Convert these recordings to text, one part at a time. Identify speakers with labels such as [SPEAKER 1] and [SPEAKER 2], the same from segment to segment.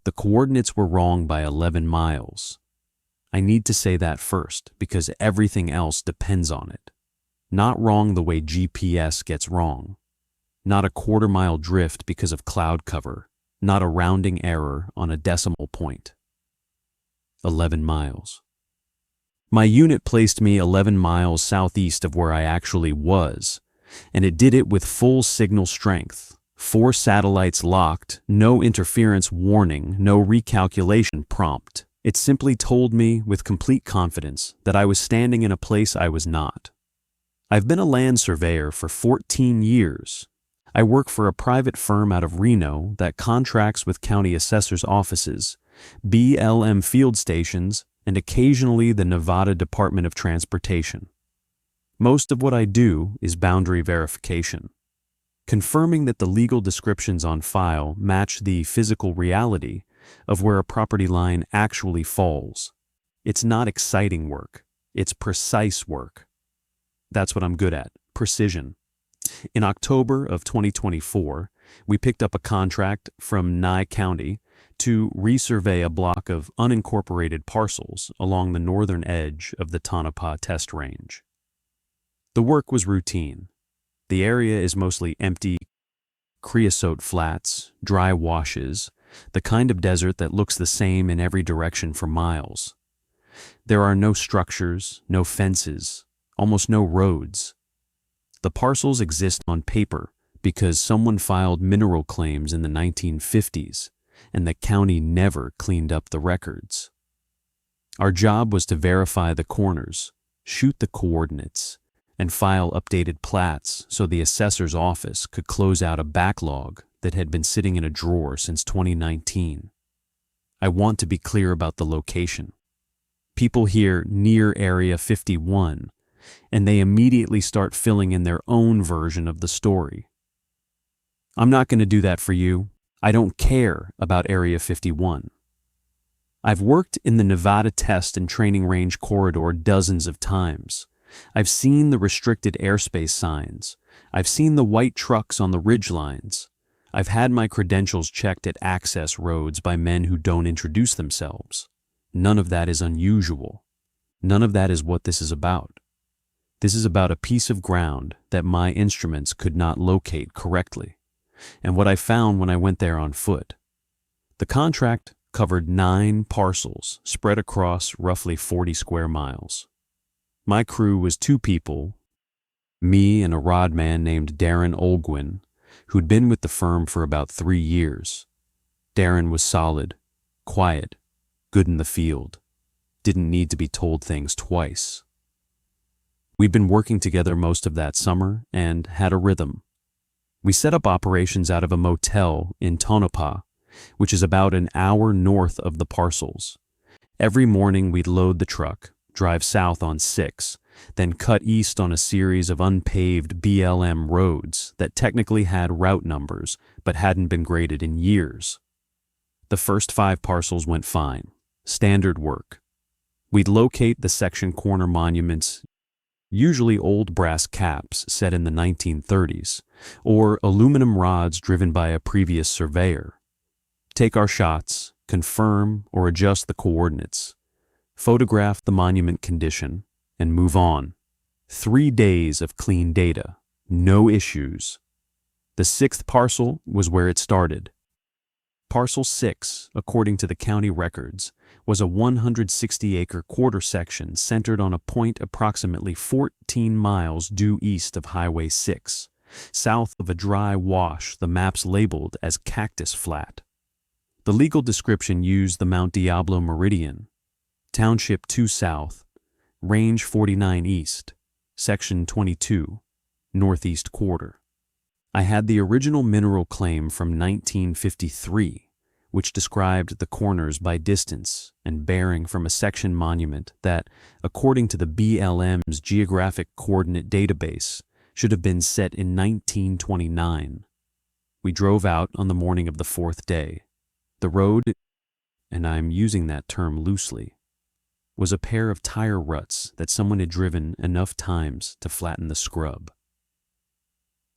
[SPEAKER 1] The coordinates were wrong by 11 miles. I need to say that first because everything else depends on it. Not wrong the way GPS gets wrong. Not a quarter-mile drift because of cloud cover. Not a rounding error on a decimal point. 11 miles. My unit placed me 11 miles southeast of where I actually was, and it did it with full signal strength. 4 satellites locked, no interference warning, no recalculation prompt. It simply told me with complete confidence that I was standing in a place I was not. I've been a land surveyor for 14 years. I work for a private firm out of Reno that contracts with county assessors' offices, BLM field stations, and occasionally the Nevada Department of Transportation. Most of what I do is boundary verification, confirming that the legal descriptions on file match the physical reality of where a property line actually falls. It's not exciting work, it's precise work. That's what I'm good at, precision. In October of 2024, we picked up a contract from Nye County to resurvey a block of unincorporated parcels along the northern edge of the Tonopah test range. The work was routine. The area is mostly empty creosote flats, dry washes, the kind of desert that looks the same in every direction for miles. There are no structures, no fences, almost no roads. The parcels exist on paper because someone filed mineral claims in the 1950s, and the county never cleaned up the records. Our job was to verify the corners, shoot the coordinates, and file updated plats so the assessor's office could close out a backlog that had been sitting in a drawer since 2019. I want to be clear about the location. People hear near Area 51, and they immediately start filling in their own version of the story. I'm not going to do that for you. I don't care about Area 51. I've worked in the Nevada test and training range corridor dozens of times. I've seen the restricted airspace signs. I've seen the white trucks on the ridge lines. I've had my credentials checked at access roads by men who don't introduce themselves. None of that is unusual. None of that is what this is about. This is about a piece of ground that my instruments could not locate correctly, and what I found when I went there on foot. The contract covered 9 parcels spread across roughly 40 square miles. My crew was 2 people, me and a rod man named Darren Olguin, who'd been with the firm for about 3 years. Darren was solid, quiet, good in the field, didn't need to be told things twice. We'd been working together most of that summer and had a rhythm. We set up operations out of a motel in Tonopah, which is about an hour north of the parcels. Every morning we'd load the truck, drive south on 6, then cut east on a series of unpaved BLM roads that technically had route numbers but hadn't been graded in years. The first 5 parcels went fine, standard work. We'd locate the section corner monuments, usually old brass caps set in the 1930s, or aluminum rods driven by a previous surveyor. Take our shots, confirm or adjust the coordinates, photograph the monument condition, and move on. 3 days of clean data, no issues. The 6th parcel was where it started. Parcel 6, according to the county records, was a 160-acre quarter section centered on a point approximately 14 miles due east of Highway 6, south of a dry wash the maps labeled as Cactus Flat. The legal description used the Mount Diablo Meridian, Township 2 South, Range 49 East, Section 22, Northeast Quarter. I had the original mineral claim from 1953, which described the corners by distance and bearing from a section monument that, according to the BLM's Geographic Coordinate Database, should have been set in 1929. We drove out on the morning of the 4th day. The road, and I'm using that term loosely, was a pair of tire ruts that someone had driven enough times to flatten the scrub.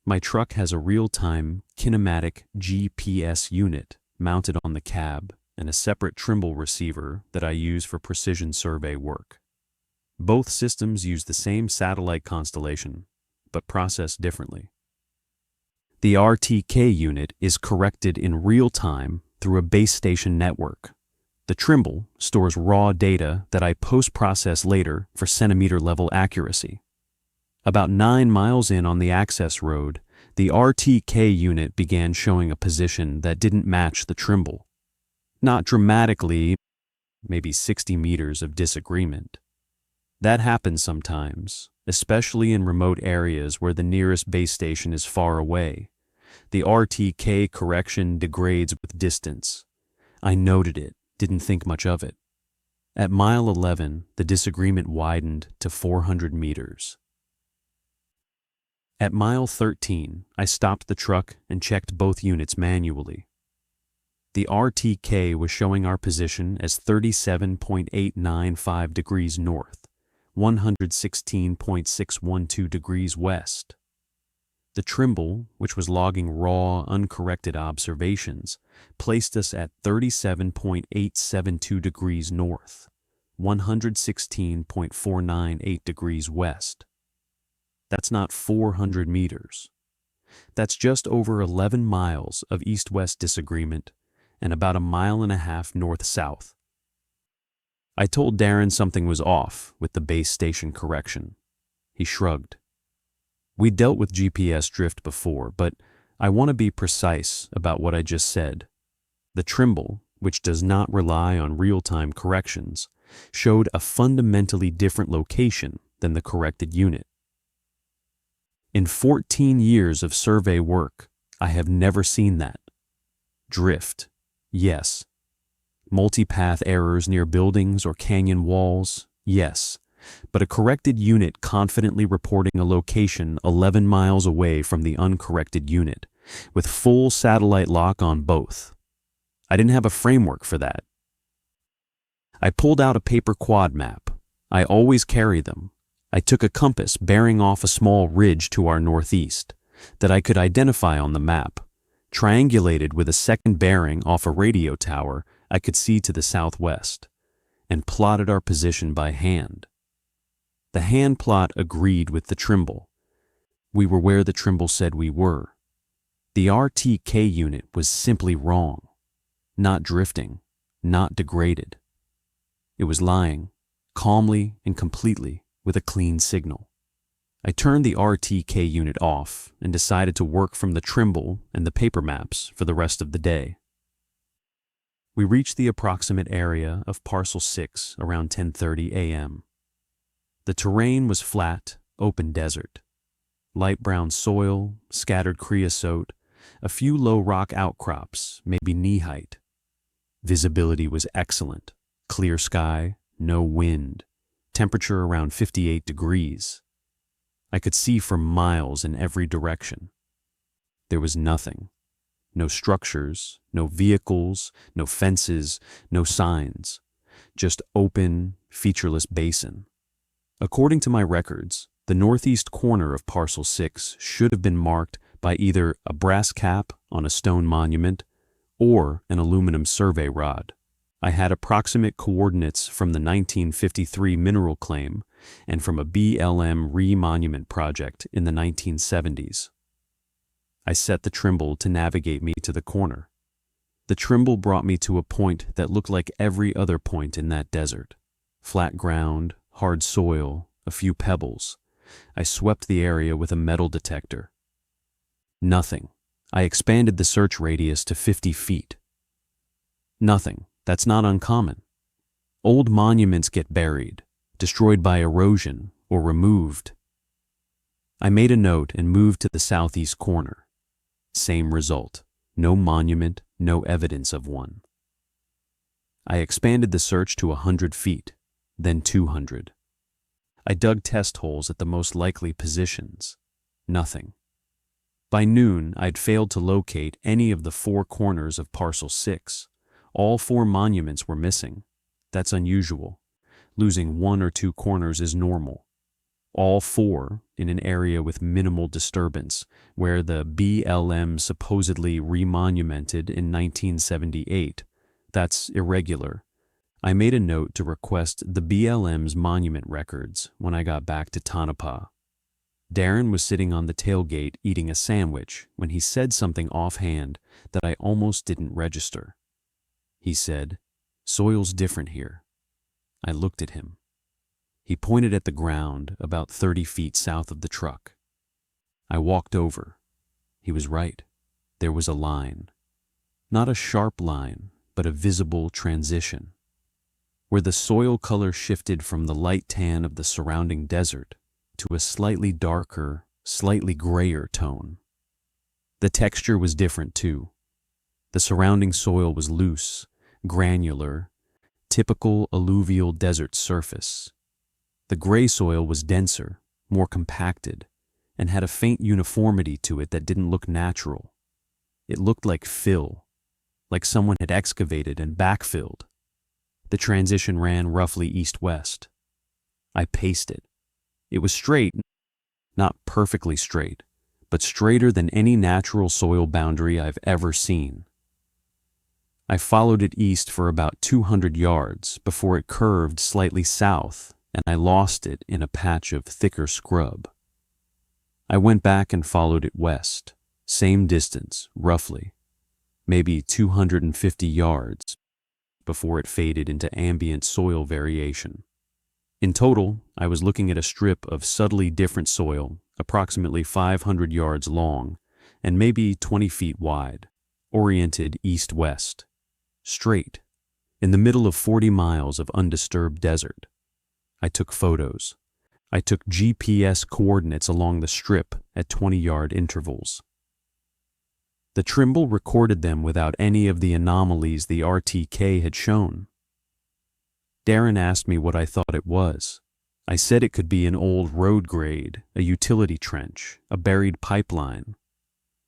[SPEAKER 1] My truck has a real-time kinematic GPS unit mounted on the cab and a separate Trimble receiver that I use for precision survey work. Both systems use the same satellite constellation, but process differently. The RTK unit is corrected in real time through a base station network. The Trimble stores raw data that I post-process later for centimeter-level accuracy. About 9 miles in on the access road, the RTK unit began showing a position that didn't match the Trimble. Not dramatically, maybe 60 meters of disagreement. That happens sometimes, especially in remote areas where the nearest base station is far away. The RTK correction degrades with distance. I noted it, didn't think much of it. At mile 11, the disagreement widened to 400 meters. At mile 13, I stopped the truck and checked both units manually. The RTK was showing our position as 37.895 degrees north, 116.612 degrees west. The Trimble, which was logging raw, uncorrected observations, placed us at 37.872 degrees north, 116.498 degrees west. That's not 400 meters. That's just over 11 miles of east-west disagreement and about 1.5 miles north-south. I told Darren something was off with the base station correction. He shrugged. We dealt with GPS drift before, but I want to be precise about what I just said. The Trimble, which does not rely on real-time corrections, showed a fundamentally different location than the corrected unit. In 14 years of survey work, I have never seen that. Drift, yes. Multipath errors near buildings or canyon walls, yes. But a corrected unit confidently reporting a location 11 miles away from the uncorrected unit, with full satellite lock on both. I didn't have a framework for that. I pulled out a paper quad map. I always carry them. I took a compass bearing off a small ridge to our northeast that I could identify on the map, triangulated with a second bearing off a radio tower I could see to the southwest, and plotted our position by hand. The hand plot agreed with the Trimble. We were where the Trimble said we were. The RTK unit was simply wrong, not drifting, not degraded. It was lying, calmly and completely, with a clean signal. I turned the RTK unit off and decided to work from the Trimble and the paper maps for the rest of the day. We reached the approximate area of Parcel 6 around 10:30 a.m. The terrain was flat, open desert. Light brown soil, scattered creosote, a few low rock outcrops, maybe knee-height. Visibility was excellent. Clear sky, no wind. Temperature around 58 degrees. I could see for miles in every direction. There was nothing. No structures, no vehicles, no fences, no signs. Just open, featureless basin. According to my records, the northeast corner of Parcel 6 should have been marked by either a brass cap on a stone monument or an aluminum survey rod. I had approximate coordinates from the 1953 mineral claim and from a BLM re-monument project in the 1970s. I set the Trimble to navigate me to the corner. The Trimble brought me to a point that looked like every other point in that desert. Flat ground, hard soil, a few pebbles. I swept the area with a metal detector. Nothing. I expanded the search radius to 50 feet. Nothing. That's not uncommon. Old monuments get buried, destroyed by erosion, or removed. I made a note and moved to the southeast corner. Same result. No monument, no evidence of one. I expanded the search to 100 feet, then 200. I dug test holes at the most likely positions. Nothing. By noon, I'd failed to locate any of the 4 corners of Parcel 6. All 4 monuments were missing. That's unusual. Losing 1 or 2 corners is normal. All 4 in an area with minimal disturbance, where the BLM supposedly remonumented in 1978 That's irregular. I made a note to request the BLM's monument records when I got back to Tonopah. Darren was sitting on the tailgate eating a sandwich when he said something offhand that I almost didn't register. He said, "Soil's different here." I looked at him. He pointed at the ground about 30 feet south of the truck. I walked over. He was right. There was a line. Not a sharp line, but a visible transition. Where the soil color shifted from the light tan of the surrounding desert to a slightly darker, slightly grayer tone. The texture was different too. The surrounding soil was loose, granular, typical alluvial desert surface. The gray soil was denser, more compacted, and had a faint uniformity to it that didn't look natural. It looked like fill, like someone had excavated and backfilled. The transition ran roughly east-west. I paced it. It was straight, not perfectly straight, but straighter than any natural soil boundary I've ever seen. I followed it east for about 200 yards before it curved slightly south, and I lost it in a patch of thicker scrub. I went back and followed it west, same distance, roughly, maybe 250 yards, before it faded into ambient soil variation. In total, I was looking at a strip of subtly different soil, approximately 500 yards long and maybe 20 feet wide, oriented east-west, straight, in the middle of 40 miles of undisturbed desert. I took photos. I took GPS coordinates along the strip at 20-yard intervals. The Trimble recorded them without any of the anomalies the RTK had shown. Darren asked me what I thought it was. I said it could be an old road grade, a utility trench, a buried pipeline.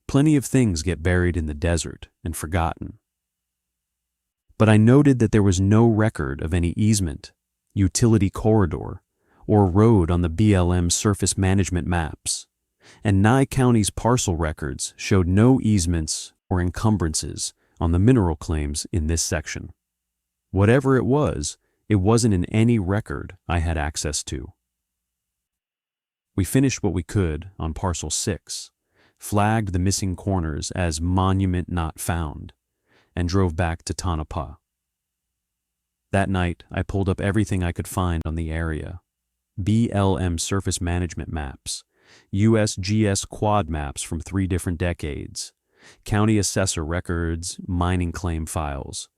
[SPEAKER 1] Plenty of things get buried in the desert and forgotten. But I noted that there was no record of any easement, utility corridor, or road on the BLM surface management maps, and Nye County's parcel records showed no easements or encumbrances on the mineral claims in this section. Whatever it wasn't in any record I had access to. We finished what we could on Parcel 6, flagged the missing corners as monument not found, and drove back to Tonopah. That night, I pulled up everything I could find on the area. BLM surface management maps, USGS quad maps from 3 different decades, county assessor records, mining claim files.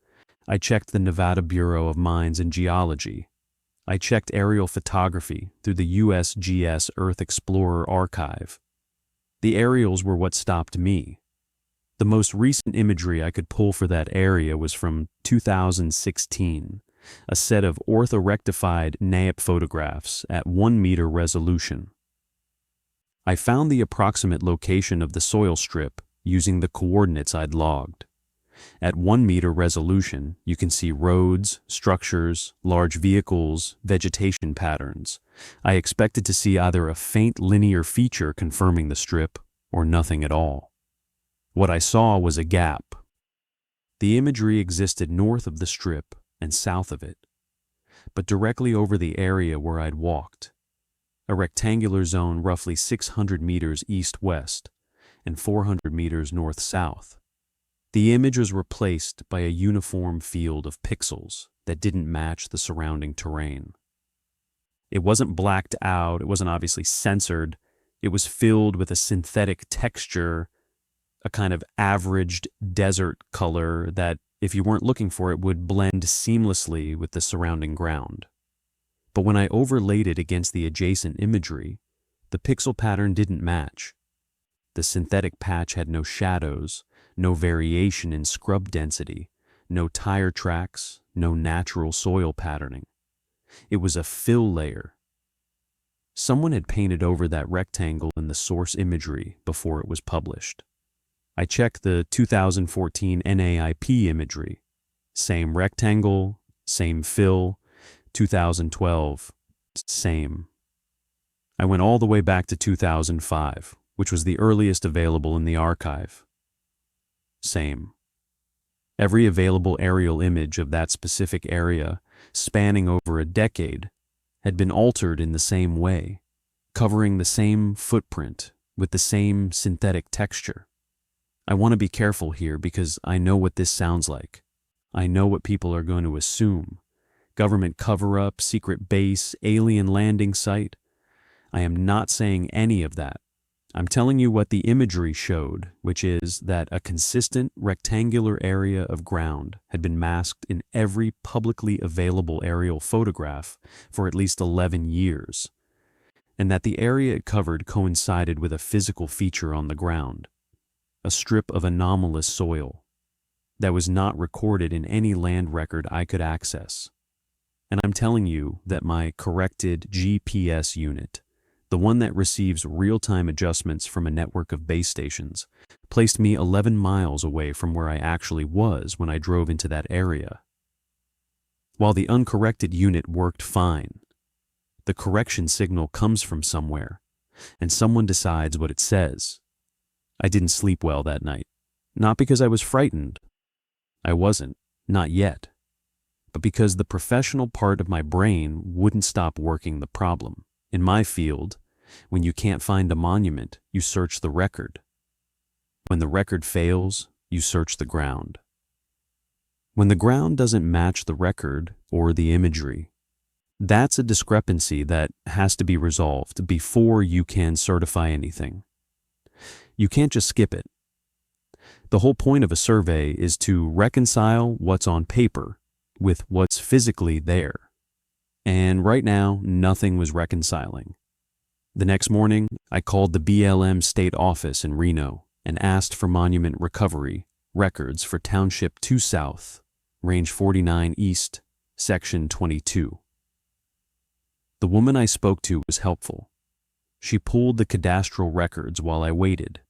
[SPEAKER 1] I checked the Nevada Bureau of Mines and Geology. I checked aerial photography through the USGS Earth Explorer archive. The aerials were what stopped me. The most recent imagery I could pull for that area was from 2016, a set of orthorectified NAIP photographs at 1 meter resolution. I found the approximate location of the soil strip using the coordinates I'd logged. At 1 meter resolution, you can see roads, structures, large vehicles, vegetation patterns. I expected to see either a faint linear feature confirming the strip or nothing at all. What I saw was a gap. The imagery existed north of the strip and south of it, but directly over the area where I'd walked, a rectangular zone roughly 600 meters east-west and 400 meters north-south. The image was replaced by a uniform field of pixels that didn't match the surrounding terrain. It wasn't blacked out, it wasn't obviously censored, it was filled with a synthetic texture, a kind of averaged desert color that, if you weren't looking for it, would blend seamlessly with the surrounding ground. But when I overlaid it against the adjacent imagery, the pixel pattern didn't match. The synthetic patch had no shadows, no variation in scrub density, no tire tracks, no natural soil patterning. It was a fill layer. Someone had painted over that rectangle in the source imagery before it was published. I checked the 2014 NAIP imagery. Same rectangle, same fill, 2012, same. I went all the way back to 2005, which was the earliest available in the archive. Same. Every available aerial image of that specific area, spanning over a decade, had been altered in the same way, covering the same footprint with the same synthetic texture. I want to be careful here because I know what this sounds like. I know what people are going to assume. Government cover-up, secret base, alien landing site. I am not saying any of that. I'm telling you what the imagery showed, which is that a consistent rectangular area of ground had been masked in every publicly available aerial photograph for at least 11 years, and that the area it covered coincided with a physical feature on the ground, a strip of anomalous soil that was not recorded in any land record I could access. And I'm telling you that my corrected GPS unit, the one that receives real-time adjustments from a network of base stations, placed me 11 miles away from where I actually was when I drove into that area. While the uncorrected unit worked fine, the correction signal comes from somewhere, and someone decides what it says. I didn't sleep well that night, not because I was frightened. I wasn't, not yet, but because the professional part of my brain wouldn't stop working the problem. In my field, when you can't find a monument, you search the record. When the record fails, you search the ground. When the ground doesn't match the record or the imagery, that's a discrepancy that has to be resolved before you can certify anything. You can't just skip it. The whole point of a survey is to reconcile what's on paper with what's physically there. And right now, nothing was reconciling. The next morning, I called the BLM state office in Reno and asked for monument recovery records for Township 2 South, Range 49 East, Section 22. The woman I spoke to was helpful. She pulled the cadastral records while I waited.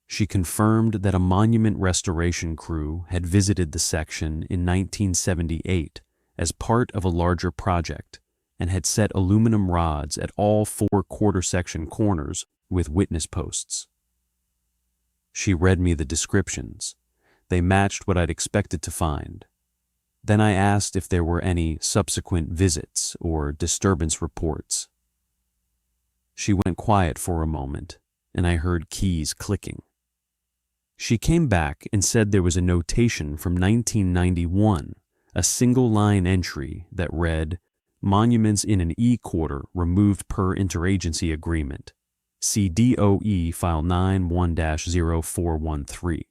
[SPEAKER 1] She confirmed that a monument restoration crew had visited the section in 1978 as part of a larger project and had set aluminum rods at all 4 quarter-section corners with witness posts. She read me the descriptions. They matched what I'd expected to find. Then I asked if there were any subsequent visits or disturbance reports. She went quiet for a moment, and I heard keys clicking. She came back and said there was a notation from 1991, a single-line entry that read, "Monuments in an E-quarter removed per interagency agreement. See DOE File 91-0413.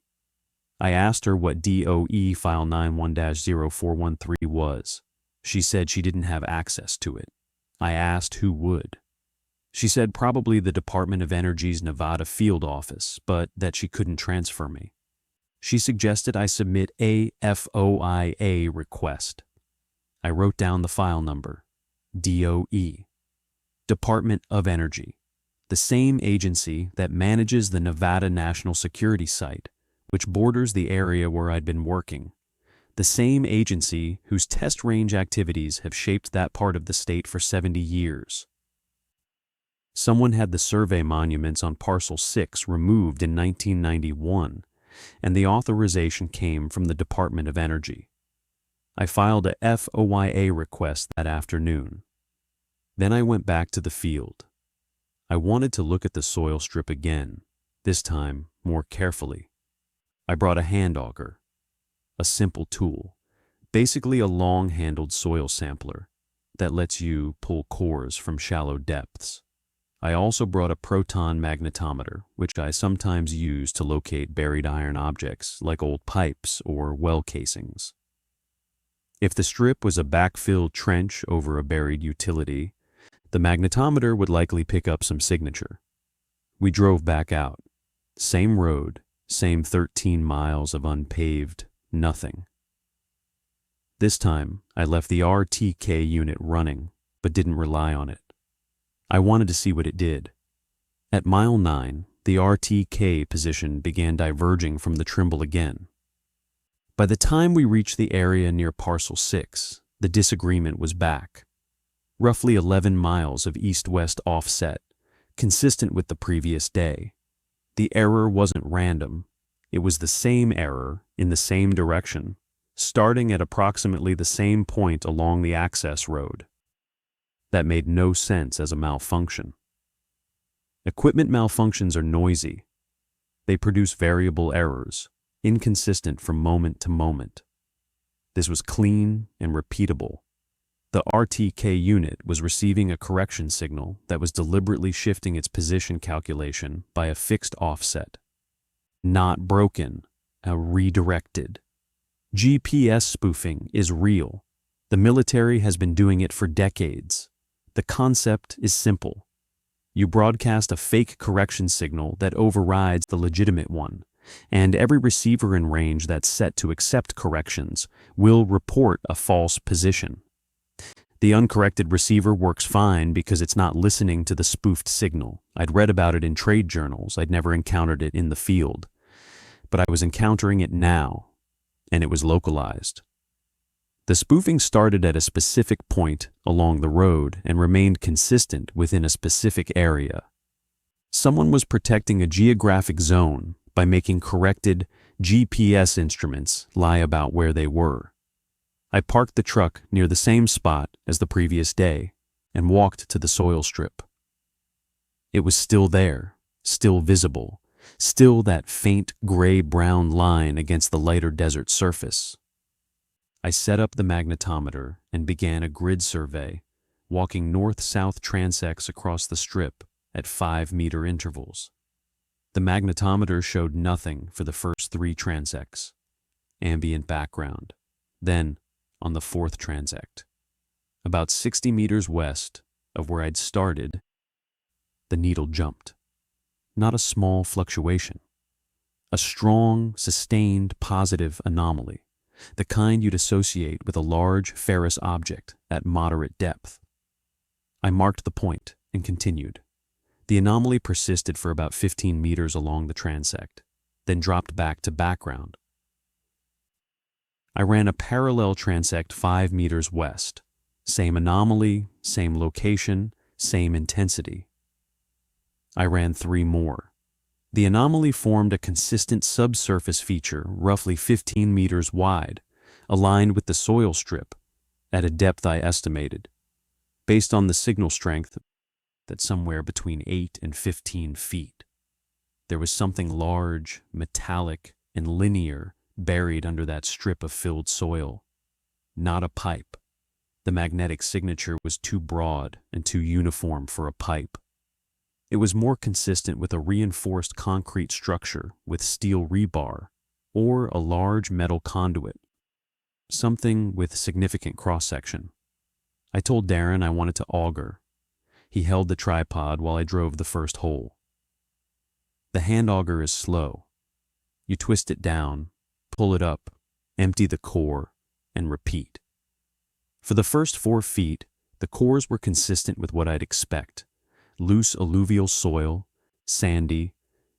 [SPEAKER 1] I asked her what DOE File 91-0413 was. She said she didn't have access to it. I asked who would. She said probably the Department of Energy's Nevada field office, but that she couldn't transfer me. She suggested I submit a FOIA request. I wrote down the file number, DOE, Department of Energy, the same agency that manages the Nevada National Security Site, which borders the area where I'd been working, the same agency whose test range activities have shaped that part of the state for 70 years. Someone had the survey monuments on Parcel 6 removed in 1991, and the authorization came from the Department of Energy. I filed a FOIA request that afternoon. Then I went back to the field. I wanted to look at the soil strip again, this time more carefully. I brought a hand auger, a simple tool, basically a long-handled soil sampler that lets you pull cores from shallow depths. I also brought a proton magnetometer, which I sometimes use to locate buried iron objects like old pipes or well casings. If the strip was a backfilled trench over a buried utility, the magnetometer would likely pick up some signature. We drove back out. Same road, same 13 miles of unpaved nothing. This time, I left the RTK unit running, but didn't rely on it. I wanted to see what it did. At mile 9, the RTK position began diverging from the Trimble again. By the time we reached the area near Parcel 6, the disagreement was back. Roughly 11 miles of east-west offset, consistent with the previous day. The error wasn't random. It was the same error in the same direction, starting at approximately the same point along the access road. That made no sense as a malfunction. Equipment malfunctions are noisy. They produce variable errors, inconsistent from moment to moment. This was clean and repeatable. The RTK unit was receiving a correction signal that was deliberately shifting its position calculation by a fixed offset. Not broken, redirected. GPS spoofing is real. The military has been doing it for decades. The concept is simple. You broadcast a fake correction signal that overrides the legitimate one, and every receiver in range that's set to accept corrections will report a false position. The uncorrected receiver works fine because it's not listening to the spoofed signal. I'd read about it in trade journals. I'd never encountered it in the field. But I was encountering it now, and it was localized. The spoofing started at a specific point along the road and remained consistent within a specific area. Someone was protecting a geographic zone by making corrected GPS instruments lie about where they were. I parked the truck near the same spot as the previous day and walked to the soil strip. It was still there, still visible, still that faint gray-brown line against the lighter desert surface. I set up the magnetometer and began a grid survey, walking north-south transects across the strip at 5-meter intervals. The magnetometer showed nothing for the first 3 transects. Ambient background. Then, on the 4th transect, about 60 meters west of where I'd started, the needle jumped. Not a small fluctuation. A strong, sustained, positive anomaly. The kind you'd associate with a large ferrous object at moderate depth. I marked the point and continued. The anomaly persisted for about 15 meters along the transect, then dropped back to background. I ran a parallel transect 5 meters west. Same anomaly, same location, same intensity. I ran 3 more. The anomaly formed a consistent subsurface feature roughly 15 meters wide, aligned with the soil strip, at a depth I estimated, based on the signal strength, that somewhere between 8 and 15 feet. There was something large, metallic, and linear buried under that strip of filled soil. Not a pipe. The magnetic signature was too broad and too uniform for a pipe. It was more consistent with a reinforced concrete structure with steel rebar or a large metal conduit, something with significant cross-section. I told Darren I wanted to auger. He held the tripod while I drove the first hole. The hand auger is slow. You twist it down, pull it up, empty the core, and repeat. For the first 4 feet, the cores were consistent with what I'd expect. Loose alluvial soil, sandy,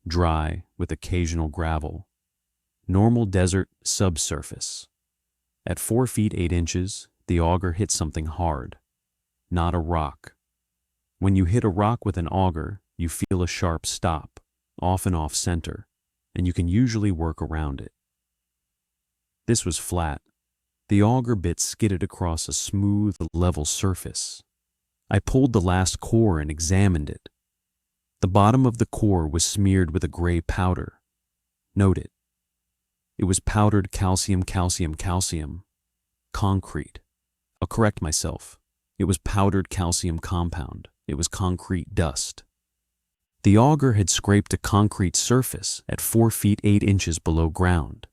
[SPEAKER 1] dry with occasional gravel. Normal desert subsurface. At 4 feet 8 inches, the auger hit something hard. Not a rock. When you hit a rock with an auger, you feel a sharp stop, often off-center, and you can usually work around it. This was flat. The auger bit skidded across a smooth, level surface. I pulled the last core and examined it. The bottom of the core was smeared with a gray powder. Note it. It was powdered calcium. Concrete. I'll correct myself. It was powdered calcium compound. It was concrete dust. The auger had scraped a concrete surface at 4 feet 8 inches below ground.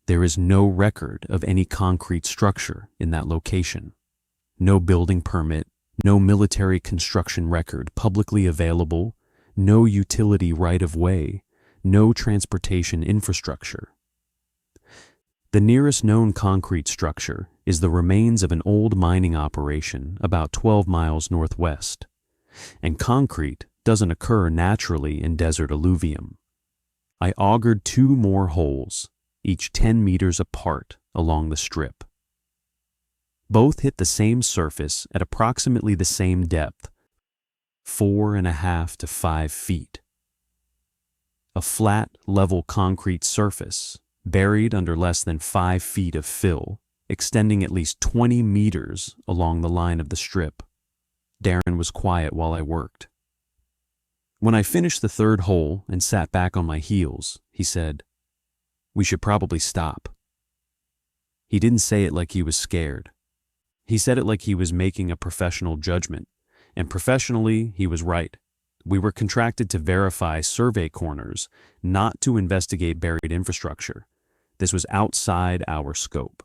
[SPEAKER 1] There is no record of any concrete structure in that location. No building permit, no military construction record publicly available, no utility right-of-way, no transportation infrastructure. The nearest known concrete structure is the remains of an old mining operation about 12 miles northwest, and concrete doesn't occur naturally in desert alluvium. I augered 2 more holes, each 10 meters apart along the strip. Both hit the same surface at approximately the same depth, 4.5 to 5 feet. A flat, level concrete surface, buried under less than 5 feet of fill, extending at least 20 meters along the line of the strip. Darren was quiet while I worked. When I finished the third hole and sat back on my heels, he said, "We should probably stop." He didn't say it like he was scared. He said it like he was making a professional judgment, and professionally, he was right. We were contracted to verify survey corners, not to investigate buried infrastructure. This was outside our scope.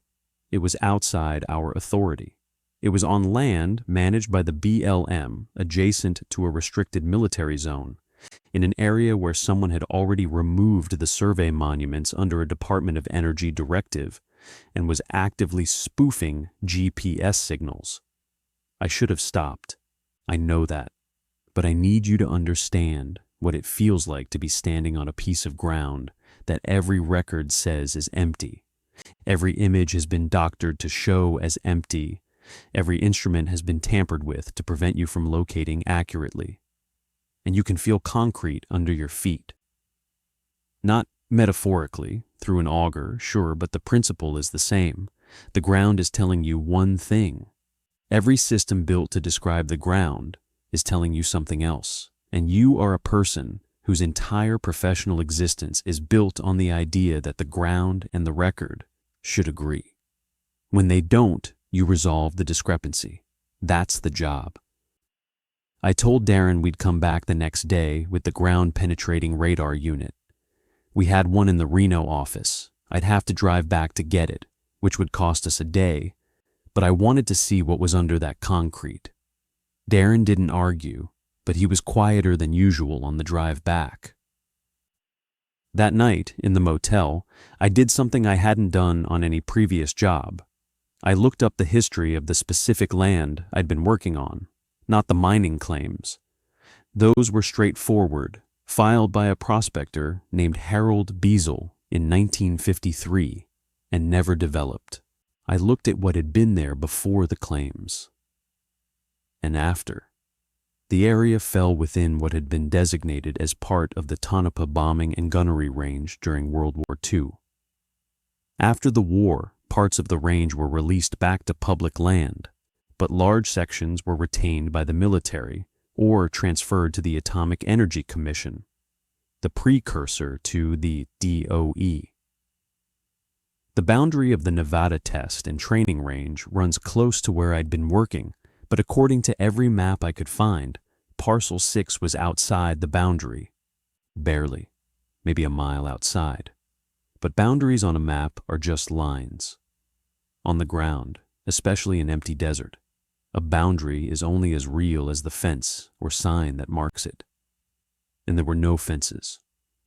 [SPEAKER 1] It was outside our authority. It was on land managed by the BLM, adjacent to a restricted military zone, in an area where someone had already removed the survey monuments under a Department of Energy directive and was actively spoofing GPS signals. I should have stopped. I know that. But I need you to understand what it feels like to be standing on a piece of ground that every record says is empty. Every image has been doctored to show as empty. Every instrument has been tampered with to prevent you from locating accurately. And you can feel concrete under your feet. Not metaphorically, through an auger, sure, but the principle is the same. The ground is telling you one thing. Every system built to describe the ground is telling you something else. And you are a person whose entire professional existence is built on the idea that the ground and the record should agree. When they don't, you resolve the discrepancy. That's the job. I told Darren we'd come back the next day with the ground-penetrating radar unit. We had one in the Reno office. I'd have to drive back to get it, which would cost us a day, but I wanted to see what was under that concrete. Darren didn't argue, but he was quieter than usual on the drive back. That night, in the motel, I did something I hadn't done on any previous job. I looked up the history of the specific land I'd been working on, not the mining claims. Those were straightforward, filed by a prospector named Harold Beazle in 1953, and never developed. I looked at what had been there before the claims. And after. The area fell within what had been designated as part of the Tonopah bombing and gunnery range during World War II. After the war, parts of the range were released back to public land, but large sections were retained by the military or transferred to the Atomic Energy Commission, the precursor to the DOE. The boundary of the Nevada Test and Training Range runs close to where I'd been working, but according to every map I could find, Parcel 6 was outside the boundary. Barely, maybe a mile outside. But boundaries on a map are just lines. On the ground, especially in empty desert, a boundary is only as real as the fence or sign that marks it. And there were no fences,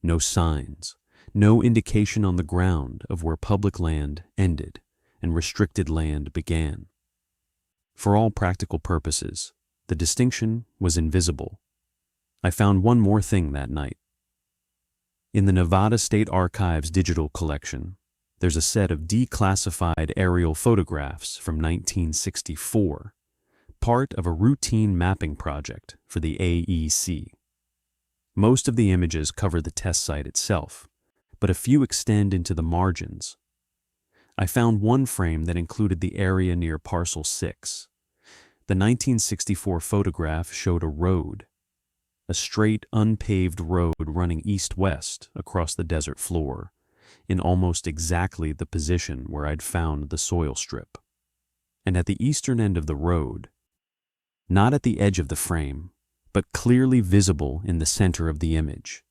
[SPEAKER 1] no signs, no indication on the ground of where public land ended and restricted land began. For all practical purposes, the distinction was invisible. I found one more thing that night. In the Nevada State Archives digital collection, there's a set of declassified aerial photographs from 1964, part of a routine mapping project for the AEC. Most of the images cover the test site itself, but a few extend into the margins. I found one frame that included the area near Parcel 6. The 1964 photograph showed a road, a straight, unpaved road running east-west across the desert floor, in almost exactly the position where I'd found the soil strip. And at the eastern end of the road, not at the edge of the frame, but clearly visible in the center of the image,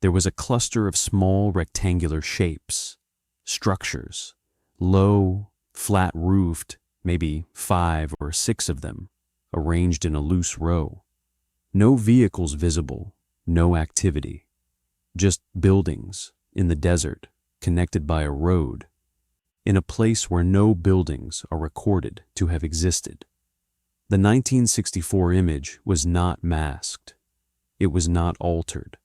[SPEAKER 1] there was a cluster of small rectangular shapes, structures, low, flat-roofed, maybe 5 or 6 of them, arranged in a loose row. No vehicles visible, no activity. Just buildings in the desert, connected by a road, in a place where no buildings are recorded to have existed. The 1964 image was not masked. It was not altered.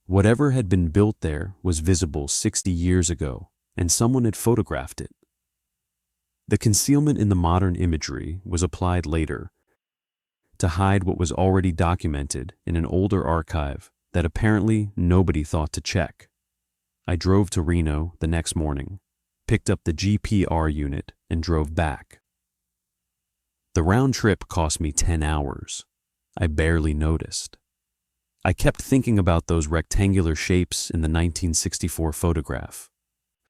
[SPEAKER 1] Whatever had been built there was visible 60 years ago, and someone had photographed it. The concealment in the modern imagery was applied later to hide what was already documented in an older archive that apparently nobody thought to check. I drove to Reno the next morning, picked up the GPR unit, and drove back. The round trip cost me 10 hours. I barely noticed. I kept thinking about those rectangular shapes in the 1964 photograph.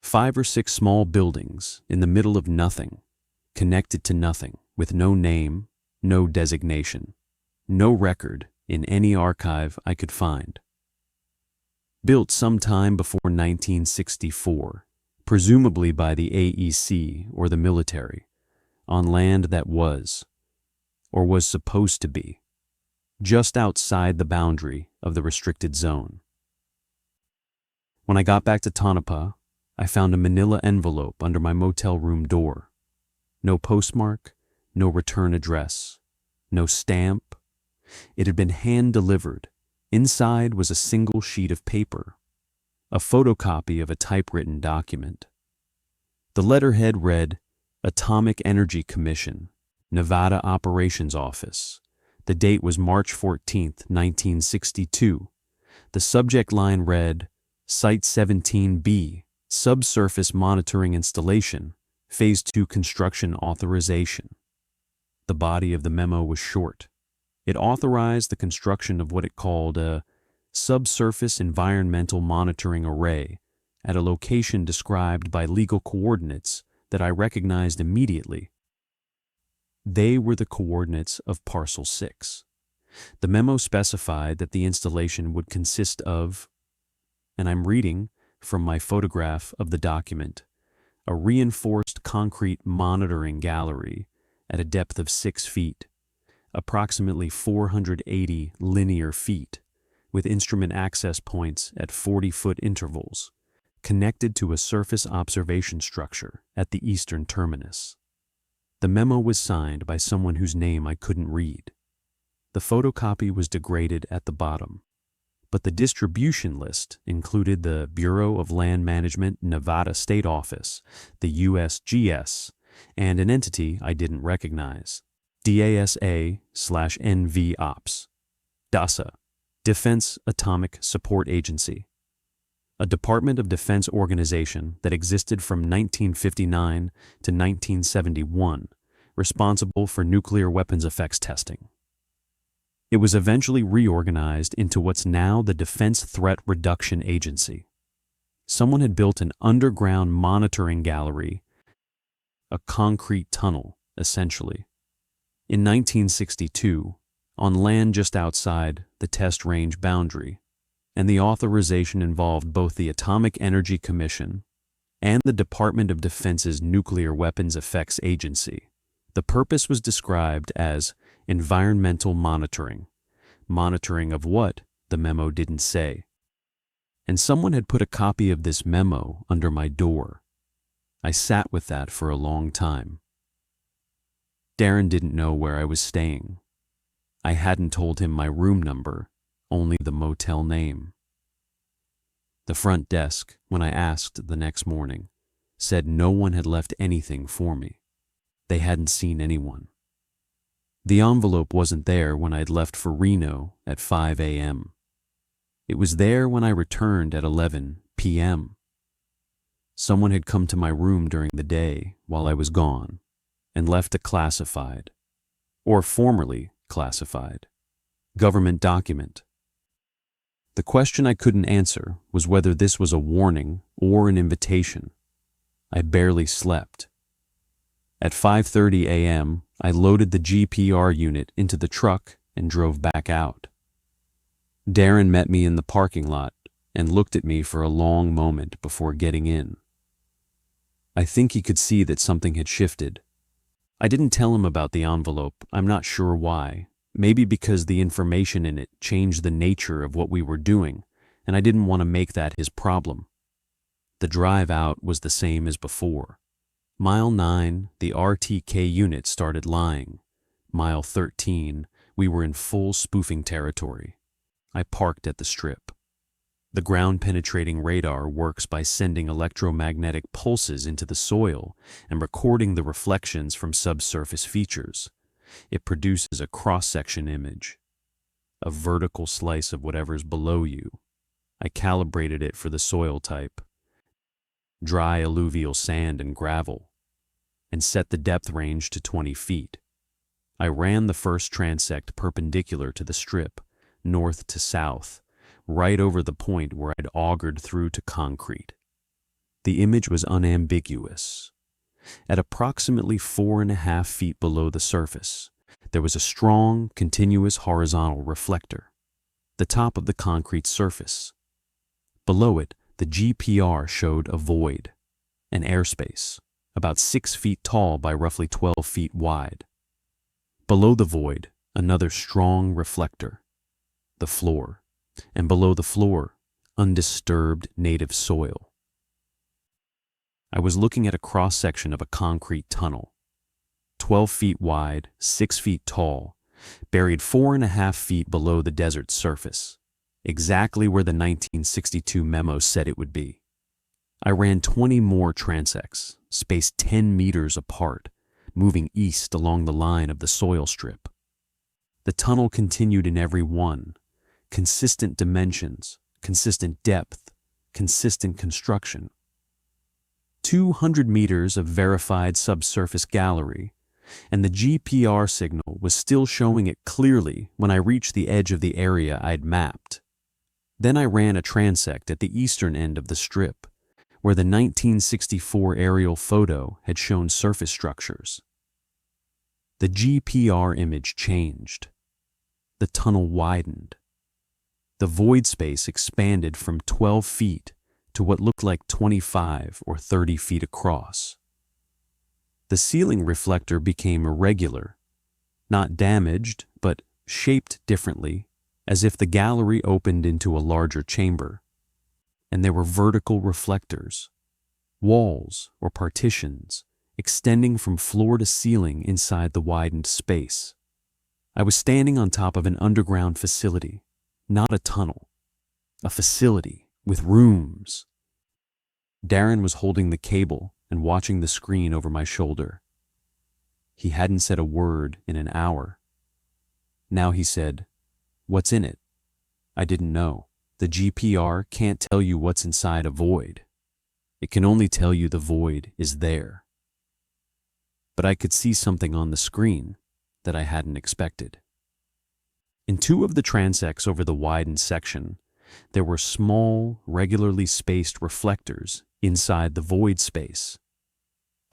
[SPEAKER 1] 5 or 6 small buildings in the middle of nothing, connected to nothing, with no name, no designation, no record in any archive I could find. Built sometime before 1964, presumably by the AEC or the military, on land that was, or was supposed to be, just outside the boundary of the restricted zone. When I got back to Tonopah, I found a manila envelope under my motel room door. No postmark, no return address, no stamp. It had been hand-delivered. Inside was a single sheet of paper, a photocopy of a typewritten document. The letterhead read, Atomic Energy Commission, Nevada Operations Office. The date was March 14, 1962. The subject line read, Site 17B, Subsurface Monitoring Installation, Phase 2 Construction Authorization. The body of the memo was short. It authorized the construction of what it called a subsurface environmental monitoring array at a location described by legal coordinates that I recognized immediately. They were the coordinates of Parcel 6. The memo specified that the installation would consist of, and I'm reading from my photograph of the document, a reinforced concrete monitoring gallery at a depth of 6 feet, approximately 480 linear feet, with instrument access points at 40-foot intervals, connected to a surface observation structure at the eastern terminus. The memo was signed by someone whose name I couldn't read. The photocopy was degraded at the bottom, but the distribution list included the Bureau of Land Management Nevada State Office, the USGS, and an entity I didn't recognize, DASA/NV Ops, DASA, Defense Atomic Support Agency, a Department of Defense organization that existed from 1959 to 1971, responsible for nuclear weapons effects testing. It was eventually reorganized into what's now the Defense Threat Reduction Agency. Someone had built an underground monitoring gallery, a concrete tunnel, essentially, in 1962, on land just outside the test range boundary, and the authorization involved both the Atomic Energy Commission and the Department of Defense's Nuclear Weapons Effects Agency. The purpose was described as environmental monitoring. Monitoring of what, the memo didn't say. And someone had put a copy of this memo under my door. I sat with that for a long time. Darren didn't know where I was staying. I hadn't told him my room number, only the motel name. The front desk, when I asked the next morning, said no one had left anything for me. They hadn't seen anyone. The envelope wasn't there when I'd left for Reno at 5 a.m. It was there when I returned at 11 p.m. Someone had come to my room during the day while I was gone and left a classified, or formerly classified, government document. The question I couldn't answer was whether this was a warning or an invitation. I barely slept. At 5:30 a.m., I loaded the GPR unit into the truck and drove back out. Darren met me in the parking lot and looked at me for a long moment before getting in. I think he could see that something had shifted. I didn't tell him about the envelope. I'm not sure why. Maybe because the information in it changed the nature of what we were doing, and I didn't want to make that his problem. The drive out was the same as before. Mile 9, the RTK unit started lying. Mile 13, we were in full spoofing territory. I parked at the strip. The ground-penetrating radar works by sending electromagnetic pulses into the soil and recording the reflections from subsurface features. It produces a cross-section image. a vertical slice of whatever's below you. I calibrated it for the soil type, dry alluvial sand and gravel, and set the depth range to 20 feet. I ran the first transect perpendicular to the strip, north to south, right over the point where I'd augured through to concrete. The image was unambiguous. At approximately 4.5 feet below the surface, there was a strong, continuous horizontal reflector, the top of the concrete surface. Below it, the GPR showed a void, an airspace, about 6 feet tall by roughly 12 feet wide. Below the void, another strong reflector, the floor, and below the floor, undisturbed native soil. I was looking at a cross-section of a concrete tunnel, 12 feet wide, 6 feet tall, buried 4.5 feet below the desert's surface, exactly where the 1962 memo said it would be. I ran 20 more transects, spaced 10 meters apart, moving east along the line of the soil strip. The tunnel continued in every one, consistent dimensions, consistent depth, consistent construction. 200 meters of verified subsurface gallery, and the GPR signal was still showing it clearly when I reached the edge of the area I'd mapped. Then I ran a transect at the eastern end of the strip, where the 1964 aerial photo had shown surface structures. The GPR image changed. The tunnel widened. The void space expanded from 12 feet to what looked like 25 or 30 feet across. The ceiling reflector became irregular, not damaged, but shaped differently, as if the gallery opened into a larger chamber. And there were vertical reflectors, walls or partitions, extending from floor to ceiling inside the widened space. I was standing on top of an underground facility, not a tunnel, a facility with rooms. Darren was holding the cable and watching the screen over my shoulder. He hadn't said a word in an hour. Now he said, "What's in it?" I didn't know. The GPR can't tell you what's inside a void. It can only tell you the void is there. But I could see something on the screen that I hadn't expected. In 2 of the transects over the widened section, there were small, regularly spaced reflectors inside the void space.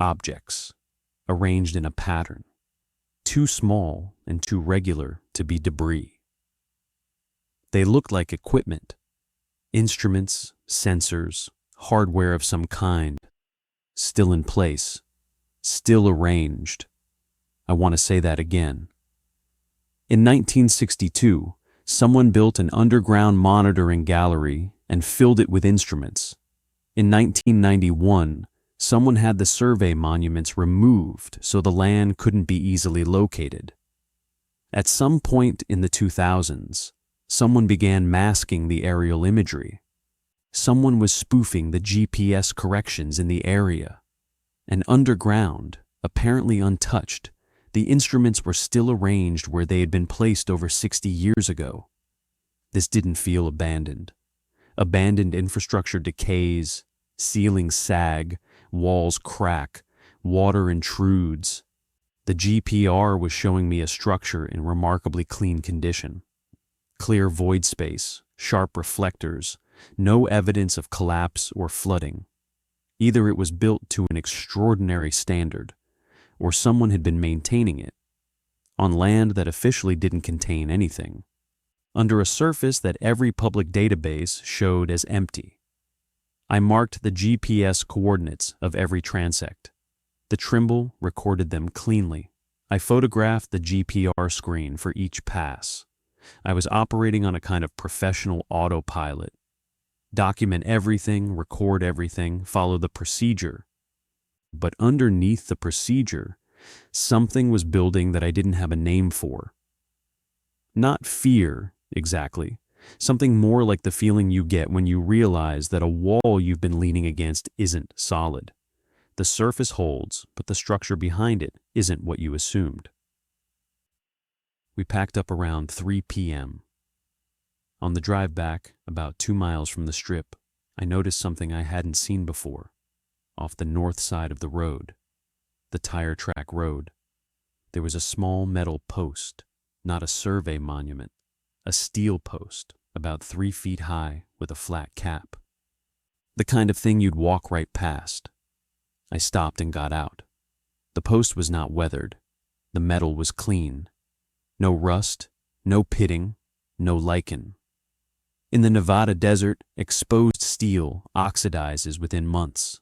[SPEAKER 1] Objects, arranged in a pattern, too small and too regular to be debris. They looked like equipment, instruments, sensors, hardware of some kind, still in place, still arranged. I want to say that again. In 1962, someone built an underground monitoring gallery and filled it with instruments. In 1991, someone had the survey monuments removed so the land couldn't be easily located. At some point in the 2000s, someone began masking the aerial imagery. Someone was spoofing the GPS corrections in the area. And underground, apparently untouched, the instruments were still arranged where they had been placed over 60 years ago. This didn't feel abandoned. Abandoned infrastructure decays, ceilings sag, walls crack, water intrudes. The GPR was showing me a structure in remarkably clean condition. Clear void space, sharp reflectors, no evidence of collapse or flooding. Either it was built to an extraordinary standard, or someone had been maintaining it, on land that officially didn't contain anything, under a surface that every public database showed as empty. I marked the GPS coordinates of every transect. The Trimble recorded them cleanly. I photographed the GPR screen for each pass. I was operating on a kind of professional autopilot. Document everything, record everything, follow the procedure. But underneath the procedure, something was building that I didn't have a name for. Not fear, exactly. Something more like the feeling you get when you realize that a wall you've been leaning against isn't solid. The surface holds, but the structure behind it isn't what you assumed. We packed up around 3 p.m. On the drive back, about 2 miles from the strip, I noticed something I hadn't seen before. Off the north side of the road, the tire track road, there was a small metal post, not a survey monument, a steel post about 3 feet high with a flat cap. The kind of thing you'd walk right past. I stopped and got out. The post was not weathered. The metal was clean. No rust, no pitting, no lichen. In the Nevada desert, exposed steel oxidizes within months.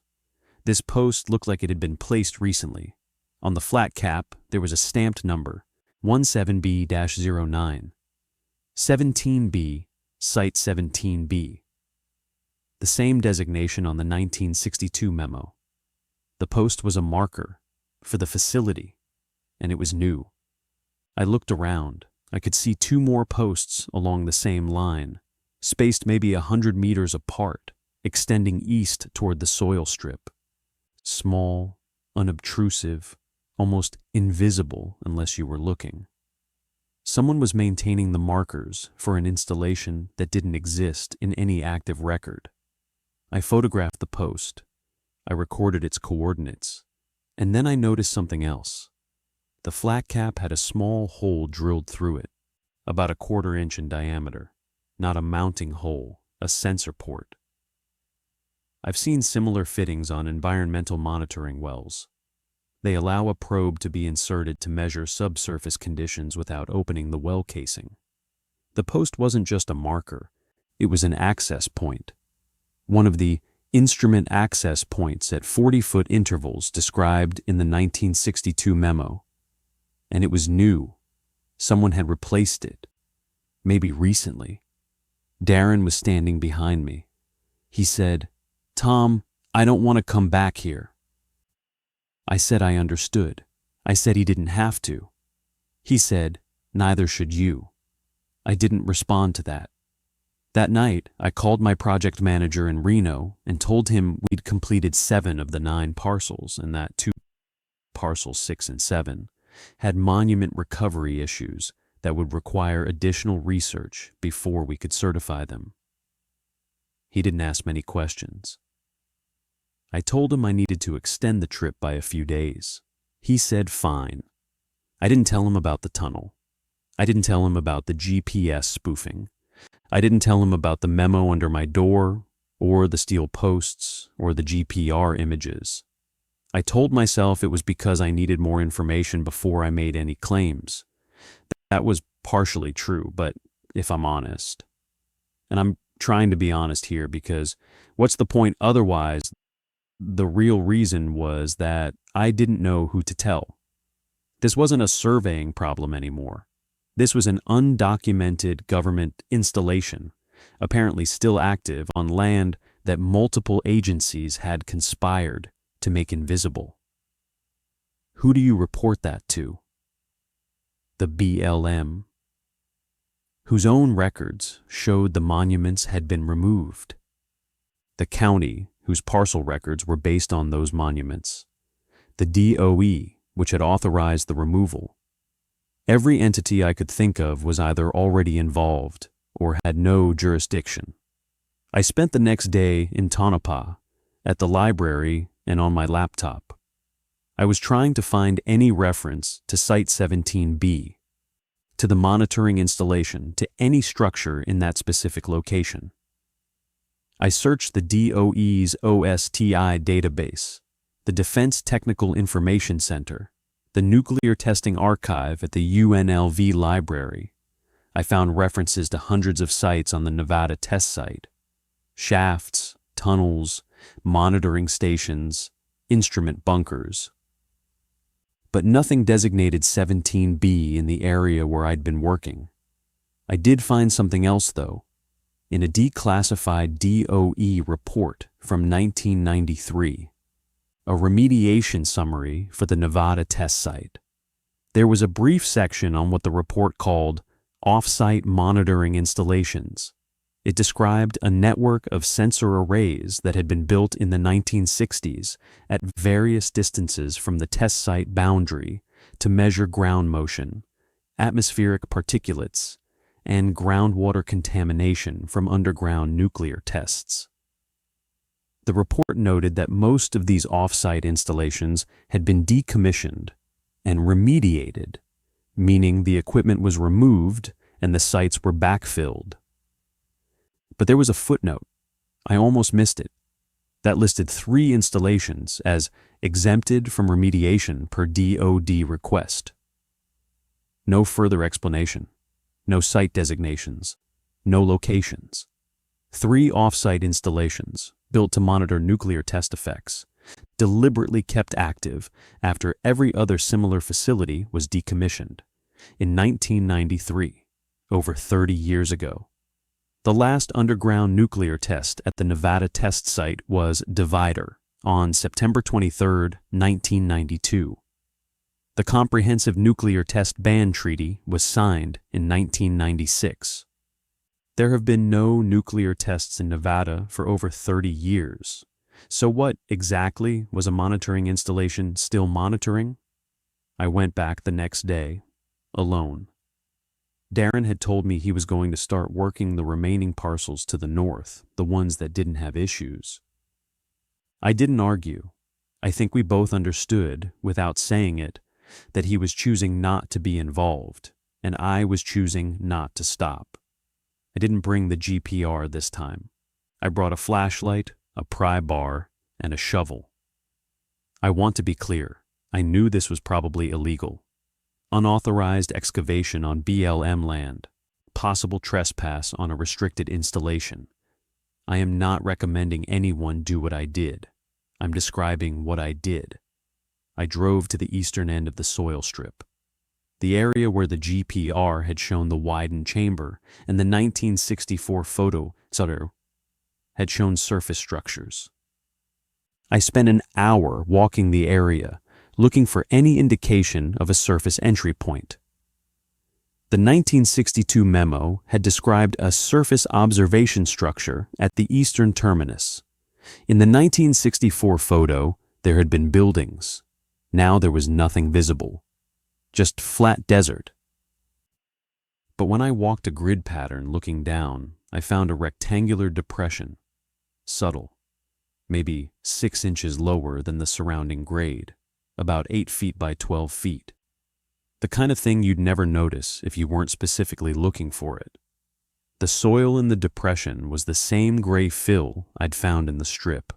[SPEAKER 1] This post looked like it had been placed recently. On the flat cap, there was a stamped number, 17B-09. 17B, Site 17B. The same designation on the 1962 memo. The post was a marker for the facility, and it was new. I looked around. I could see 2 more posts along the same line, spaced maybe 100 meters apart, extending east toward the soil strip. Small, unobtrusive, almost invisible unless you were looking. Someone was maintaining the markers for an installation that didn't exist in any active record. I photographed the post. I recorded its coordinates. And then I noticed something else. The flat cap had a small hole drilled through it, about 1/4 inch in diameter. Not a mounting hole, a sensor port. I've seen similar fittings on environmental monitoring wells. They allow a probe to be inserted to measure subsurface conditions without opening the well casing. The post wasn't just a marker, it was an access point. One of the instrument access points at 40-foot intervals described in the 1962 memo. And it was new. Someone had replaced it. Maybe recently. Darren was standing behind me. He said, "Tom, I don't want to come back here." I said I understood. I said he didn't have to. He said, "Neither should you." I didn't respond to that. That night, I called my project manager in Reno and told him we'd completed 7 of the 9 parcels and that 2 parcels 6 and 7 had monument recovery issues that would require additional research before we could certify them. He didn't ask many questions. I told him I needed to extend the trip by a few days. He said fine. I didn't tell him about the tunnel. I didn't tell him about the GPS spoofing. I didn't tell him about the memo under my door, or the steel posts, or the GPR images. I told myself it was because I needed more information before I made any claims. That was partially true, but if I'm honest, and I'm trying to be honest here because what's the point otherwise? The real reason was that I didn't know who to tell. This wasn't a surveying problem anymore. This was an undocumented government installation, apparently still active on land that multiple agencies had conspired to make invisible. Who do you report that to? The BLM, whose own records showed the monuments had been removed. The county, whose parcel records were based on those monuments. The DOE, which had authorized the removal. Every entity I could think of was either already involved or had no jurisdiction. I spent the next day in Tonopah, at the library and on my laptop. I was trying to find any reference to Site 17B, to the monitoring installation, to any structure in that specific location. I searched the DOE's OSTI database, the Defense Technical Information Center, the Nuclear Testing Archive at the UNLV Library. I found references to hundreds of sites on the Nevada test site. Shafts, tunnels, monitoring stations, instrument bunkers. But nothing designated 17B in the area where I'd been working. I did find something else, though, in a declassified DOE report from 1993. A remediation summary for the Nevada test site. There was a brief section on what the report called off-site monitoring installations. It described a network of sensor arrays that had been built in the 1960s at various distances from the test site boundary to measure ground motion, atmospheric particulates, and groundwater contamination from underground nuclear tests. The report noted that most of these off-site installations had been decommissioned and remediated, meaning the equipment was removed and the sites were backfilled. But there was a footnote. I almost missed it. That listed 3 installations as exempted from remediation per DoD request. No further explanation. No site designations. No locations. 3 off-site installations, built to monitor nuclear test effects, deliberately kept active after every other similar facility was decommissioned. In 1993, over 30 years ago. The last underground nuclear test at the Nevada test site was Divider on September 23, 1992. The Comprehensive Nuclear Test Ban Treaty was signed in 1996. There have been no nuclear tests in Nevada for over 30 years. So what exactly was a monitoring installation still monitoring? I went back the next day, alone. Darren had told me he was going to start working the remaining parcels to the north, the ones that didn't have issues. I didn't argue. I think we both understood, without saying it, that he was choosing not to be involved, and I was choosing not to stop. I didn't bring the GPR this time. I brought a flashlight, a pry bar, and a shovel. I want to be clear. I knew this was probably illegal. Unauthorized excavation on BLM land, possible trespass on a restricted installation. I am not recommending anyone do what I did. I'm describing what I did. I drove to the eastern end of the soil strip, the area where the GPR had shown the widened chamber and the 1964 photo had shown surface structures. I spent an hour walking the area, looking for any indication of a surface entry point. The 1962 memo had described a surface observation structure at the eastern terminus. In the 1964 photo, there had been buildings. Now there was nothing visible, just flat desert. But when I walked a grid pattern looking down, I found a rectangular depression, subtle, maybe 6 inches lower than the surrounding grade. About 8 feet by 12 feet. The kind of thing you'd never notice if you weren't specifically looking for it. The soil in the depression was the same gray fill I'd found in the strip.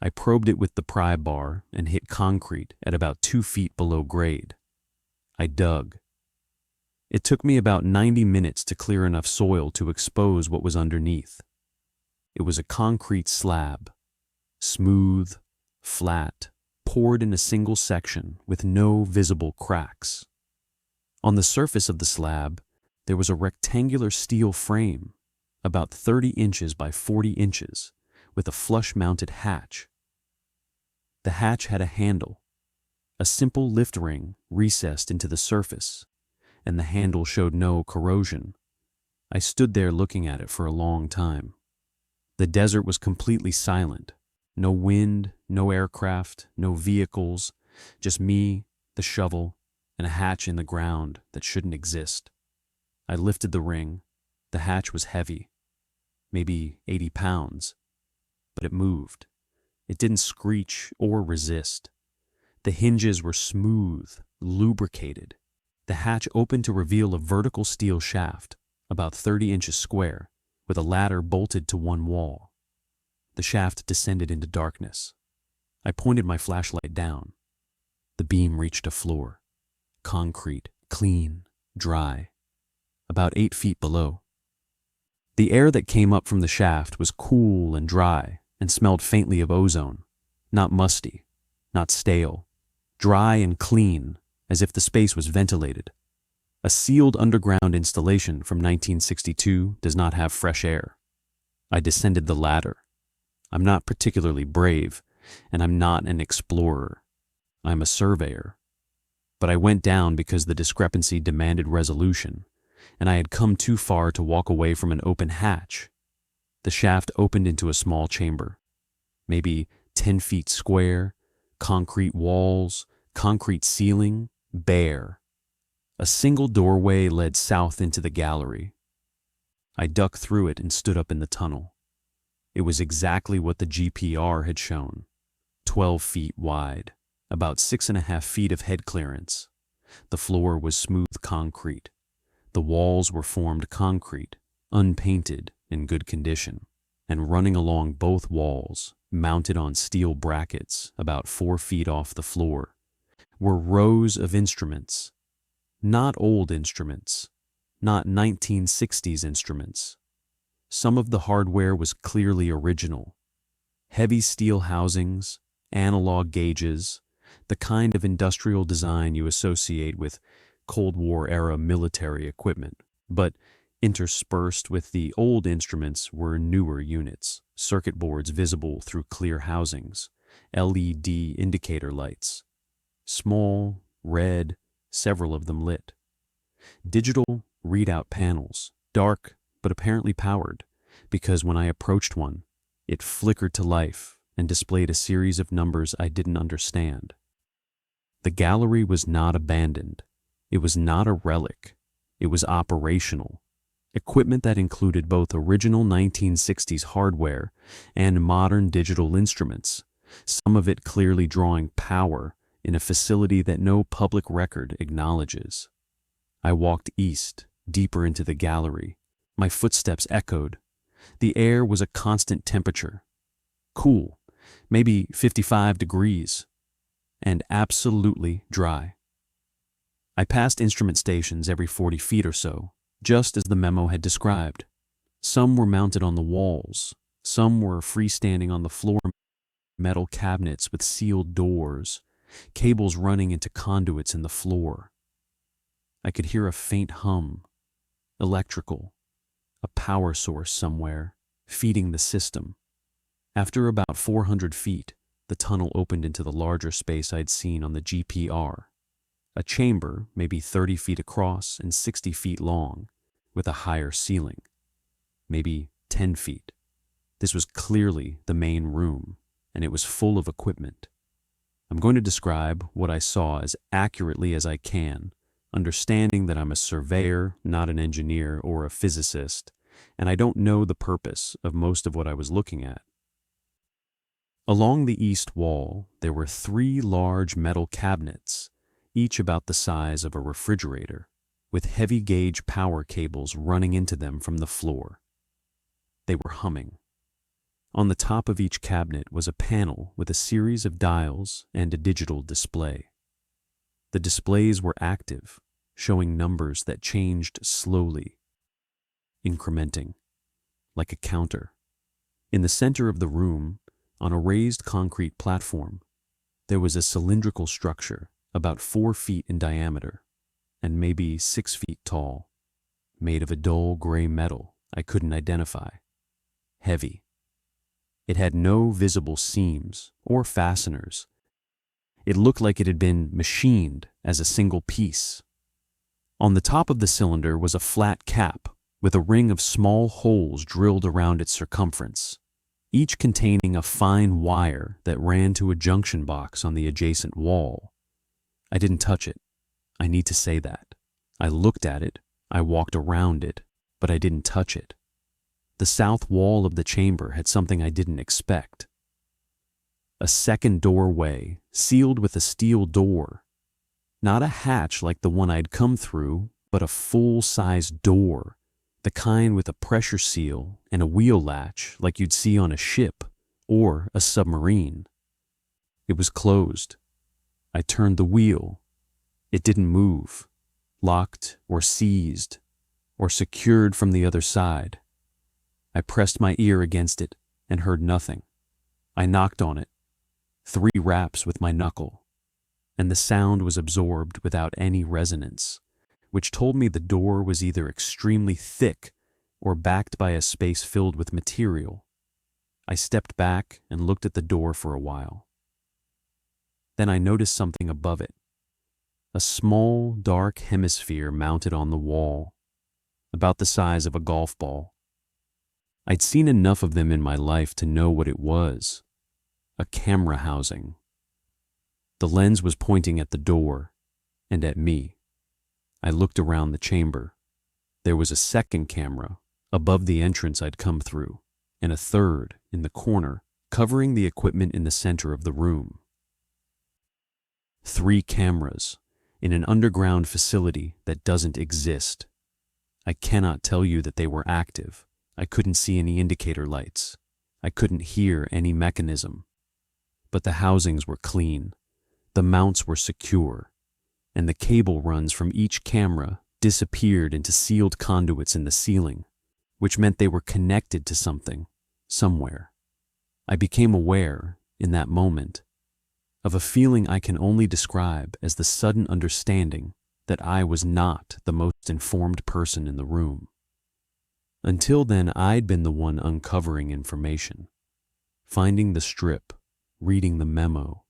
[SPEAKER 1] I probed it with the pry bar and hit concrete at about 2 feet below grade. I dug. It took me about 90 minutes to clear enough soil to expose what was underneath. It was a concrete slab, smooth, flat, poured in a single section with no visible cracks. On the surface of the slab, there was a rectangular steel frame, about 30 inches by 40 inches, with a flush-mounted hatch. The hatch had a handle, a simple lift ring recessed into the surface, and the handle showed no corrosion. I stood there looking at it for a long time. The desert was completely silent. No wind, no aircraft, no vehicles, just me, the shovel, and a hatch in the ground that shouldn't exist. I lifted the ring. The hatch was heavy, maybe 80 pounds, but it moved. It didn't screech or resist. The hinges were smooth, lubricated. The hatch opened to reveal a vertical steel shaft, about 30 inches square, with a ladder bolted to one wall. The shaft descended into darkness. I pointed my flashlight down. The beam reached a floor. Concrete, clean, dry. About 8 feet below. The air that came up from the shaft was cool and dry and smelled faintly of ozone. Not musty, not stale. Dry and clean, as if the space was ventilated. A sealed underground installation from 1962 does not have fresh air. I descended the ladder. I'm not particularly brave, and I'm not an explorer. I'm a surveyor. But I went down because the discrepancy demanded resolution, and I had come too far to walk away from an open hatch. The shaft opened into a small chamber, maybe 10 feet square, concrete walls, concrete ceiling, bare. A single doorway led south into the gallery. I ducked through it and stood up in the tunnel. It was exactly what the GPR had shown. 12 feet wide, about 6.5 feet of head clearance. The floor was smooth concrete. The walls were formed concrete, unpainted, in good condition, and running along both walls, mounted on steel brackets about 4 feet off the floor, were rows of instruments. Not old instruments, not 1960s instruments. Some of the hardware was clearly original. Heavy steel housings, analog gauges, the kind of industrial design you associate with Cold War-era military equipment. But interspersed with the old instruments were newer units, circuit boards visible through clear housings, LED indicator lights. Small, red, several of them lit. Digital readout panels, dark but apparently powered, because when I approached one, it flickered to life and displayed a series of numbers I didn't understand. The gallery was not abandoned. It was not a relic. It was operational. Equipment that included both original 1960s hardware and modern digital instruments, some of it clearly drawing power in a facility that no public record acknowledges. I walked east, deeper into the gallery. My footsteps echoed. The air was a constant temperature. Cool, maybe 55 degrees, and absolutely dry. I passed instrument stations every 40 feet or so, just as the memo had described. Some were mounted on the walls, some were freestanding on the floor, metal cabinets with sealed doors, cables running into conduits in the floor. I could hear a faint hum, electrical, a power source somewhere, feeding the system. After about 400 feet, the tunnel opened into the larger space I'd seen on the GPR. A chamber, maybe 30 feet across and 60 feet long, with a higher ceiling. Maybe 10 feet. This was clearly the main room, and it was full of equipment. I'm going to describe what I saw as accurately as I can, understanding that I'm a surveyor, not an engineer or a physicist, and I don't know the purpose of most of what I was looking at. Along the east wall, there were 3 large metal cabinets, each about the size of a refrigerator, with heavy gauge power cables running into them from the floor. They were humming. On the top of each cabinet was a panel with a series of dials and a digital display. The displays were active, showing numbers that changed slowly, incrementing, like a counter. In the center of the room, on a raised concrete platform, there was a cylindrical structure about 4 feet in diameter and maybe 6 feet tall, made of a dull gray metal I couldn't identify. Heavy. It had no visible seams or fasteners. It looked like it had been machined as a single piece. On the top of the cylinder was a flat cap with a ring of small holes drilled around its circumference, each containing a fine wire that ran to a junction box on the adjacent wall. I didn't touch it. I need to say that. I looked at it, I walked around it, but I didn't touch it. The south wall of the chamber had something I didn't expect. A second doorway, sealed with a steel door. Not a hatch like the one I'd come through, but a full-size door, the kind with a pressure seal and a wheel latch like you'd see on a ship or a submarine. It was closed. I turned the wheel. It didn't move, locked or seized or secured from the other side. I pressed my ear against it and heard nothing. I knocked on it, 3 raps with my knuckle, and the sound was absorbed without any resonance, which told me the door was either extremely thick or backed by a space filled with material. I stepped back and looked at the door for a while. Then I noticed something above it, a small, dark hemisphere mounted on the wall, about the size of a golf ball. I'd seen enough of them in my life to know what it was, a camera housing. The lens was pointing at the door and at me. I looked around the chamber. There was a second camera above the entrance I'd come through, and a third in the corner, covering the equipment in the center of the room. 3 cameras in an underground facility that doesn't exist. I cannot tell you that they were active. I couldn't see any indicator lights. I couldn't hear any mechanism. But the housings were clean. The mounts were secure, and the cable runs from each camera disappeared into sealed conduits in the ceiling, which meant they were connected to something, somewhere. I became aware, in that moment, of a feeling I can only describe as the sudden understanding that I was not the most informed person in the room. Until then, I'd been the one uncovering information, finding the strip, reading the memo,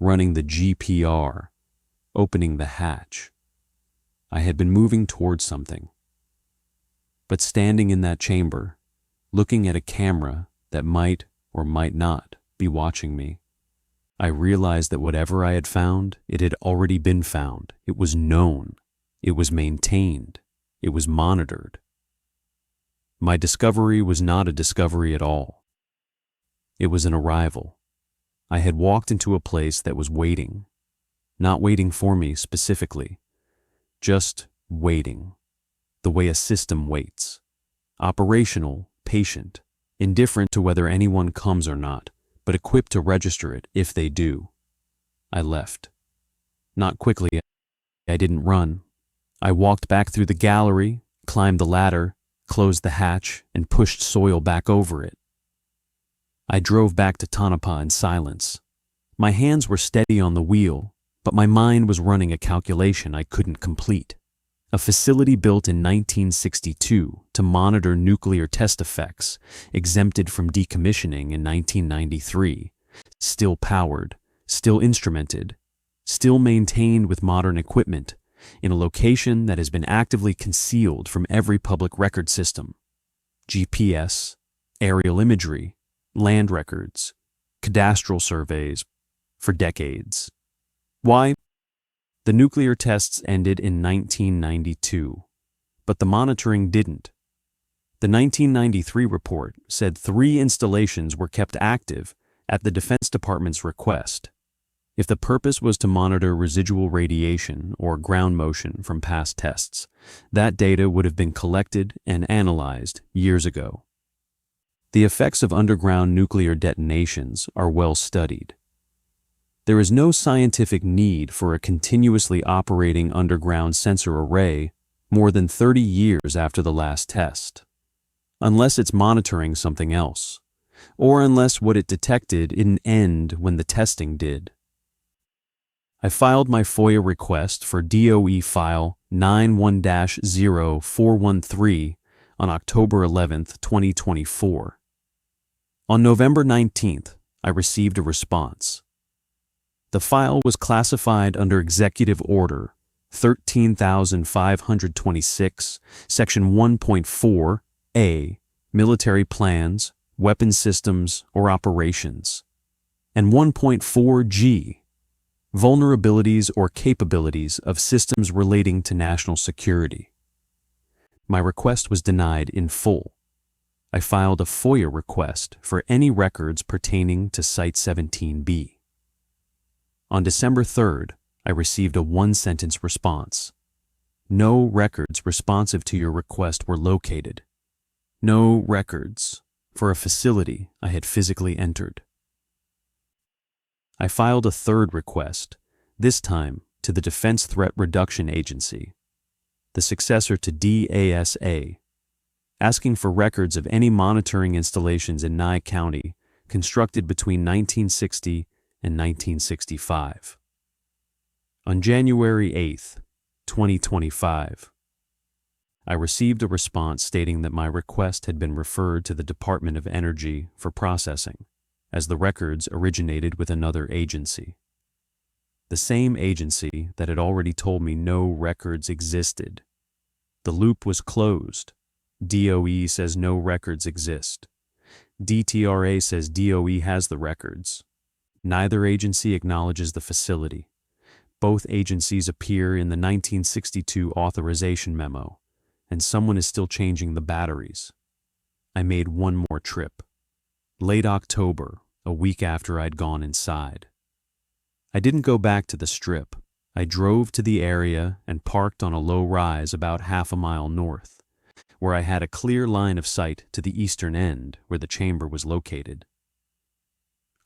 [SPEAKER 1] running the GPR, opening the hatch. I had been moving towards something. But standing in that chamber, looking at a camera that might or might not be watching me, I realized that whatever I had found, it had already been found. It was known. It was maintained. It was monitored. My discovery was not a discovery at all. It was an arrival. I had walked into a place that was waiting. Not waiting for me specifically, just waiting, the way a system waits. Operational, patient, indifferent to whether anyone comes or not, but equipped to register it if they do. I left. Not quickly. I didn't run. I walked back through the gallery, climbed the ladder, closed the hatch, and pushed soil back over it. I drove back to Tonopah in silence. My hands were steady on the wheel, but my mind was running a calculation I couldn't complete. A facility built in 1962 to monitor nuclear test effects, exempted from decommissioning in 1993, still powered, still instrumented, still maintained with modern equipment, in a location that has been actively concealed from every public record system. GPS, aerial imagery, land records, cadastral surveys, for decades. Why? The nuclear tests ended in 1992, but the monitoring didn't. The 1993 report said 3 installations were kept active at the Defense Department's request. If the purpose was to monitor residual radiation or ground motion from past tests, that data would have been collected and analyzed years ago. The effects of underground nuclear detonations are well studied. There is no scientific need for a continuously operating underground sensor array more than 30 years after the last test, unless it's monitoring something else, or unless what it detected didn't end when the testing did. I filed my FOIA request for DOE File 91-0413 on October 11, 2024. On November 19th, I received a response. The file was classified under Executive Order 13,526, Section 1.4a, Military Plans, Weapon Systems, or Operations, and 1.4g, Vulnerabilities or Capabilities of Systems Relating to National Security. My request was denied in full. I filed a FOIA request for any records pertaining to Site 17B. On December 3rd, I received a 1-sentence response. No records responsive to your request were located. No records for a facility I had physically entered. I filed a 3rd request, this time to the Defense Threat Reduction Agency, the successor to DASA, asking for records of any monitoring installations in Nye County constructed between 1960 and 1965. On January 8, 2025, I received a response stating that my request had been referred to the Department of Energy for processing, as the records originated with another agency. The same agency that had already told me no records existed. The loop was closed. DOE says no records exist. DTRA says DOE has the records. Neither agency acknowledges the facility. Both agencies appear in the 1962 authorization memo, and someone is still changing the batteries. I made one more trip. Late October, a week after I'd gone inside. I didn't go back to the strip. I drove to the area and parked on a low rise about half a mile north, where I had a clear line of sight to the eastern end where the chamber was located.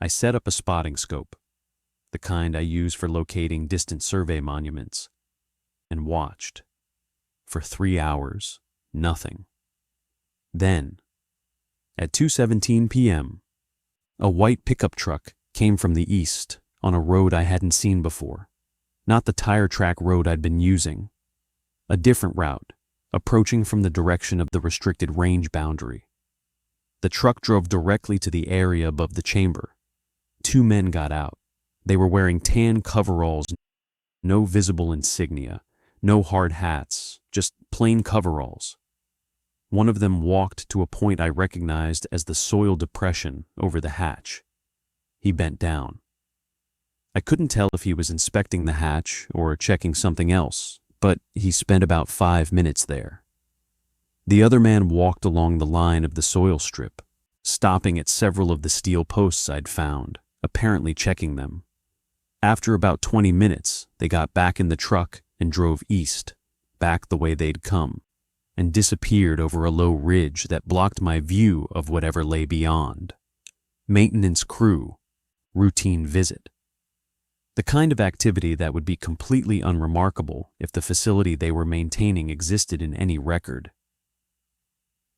[SPEAKER 1] I set up a spotting scope, the kind I use for locating distant survey monuments, and watched. For 3 hours, nothing. Then, at 2:17 p.m., a white pickup truck came from the east on a road I hadn't seen before. Not the tire track road I'd been using. A different route, approaching from the direction of the restricted range boundary. The truck drove directly to the area above the chamber. 2 men got out. They were wearing tan coveralls, no visible insignia, no hard hats, just plain coveralls. One of them walked to a point I recognized as the soil depression over the hatch. He bent down. I couldn't tell if he was inspecting the hatch or checking something else, but he spent about 5 minutes there. The other man walked along the line of the soil strip, stopping at several of the steel posts I'd found, apparently checking them. After about 20 minutes, they got back in the truck and drove east, back the way they'd come, and disappeared over a low ridge that blocked my view of whatever lay beyond. Maintenance crew, routine visit. The kind of activity that would be completely unremarkable if the facility they were maintaining existed in any record.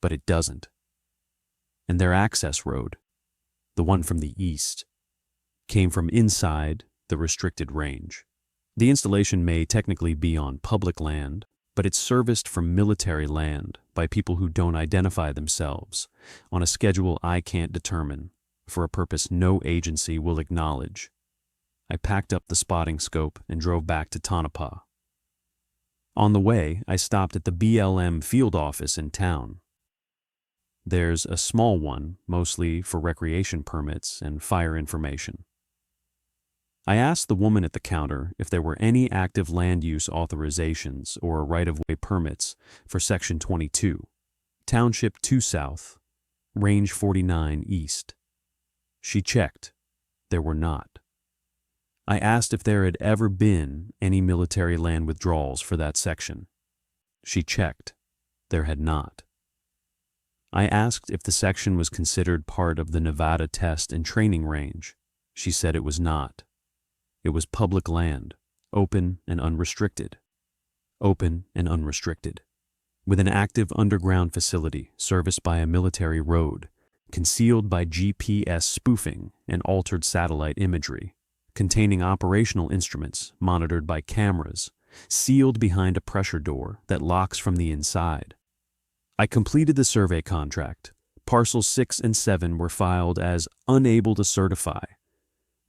[SPEAKER 1] But it doesn't. And their access road, the one from the east, came from inside the restricted range. The installation may technically be on public land, but it's serviced from military land by people who don't identify themselves on a schedule I can't determine, for a purpose no agency will acknowledge. I packed up the spotting scope and drove back to Tonopah. On the way, I stopped at the BLM field office in town. There's a small one, mostly for recreation permits and fire information. I asked the woman at the counter if there were any active land use authorizations or right-of-way permits for Section 22, Township 2 South, Range 49 East. She checked. There were not. I asked if there had ever been any military land withdrawals for that section. She checked. There had not. I asked if the section was considered part of the Nevada Test and Training Range. She said it was not. It was public land, open and unrestricted. Open and unrestricted. With an active underground facility serviced by a military road, concealed by GPS spoofing and altered satellite imagery, containing operational instruments monitored by cameras, sealed behind a pressure door that locks from the inside. I completed the survey contract. Parcels 6 and 7 were filed as unable to certify.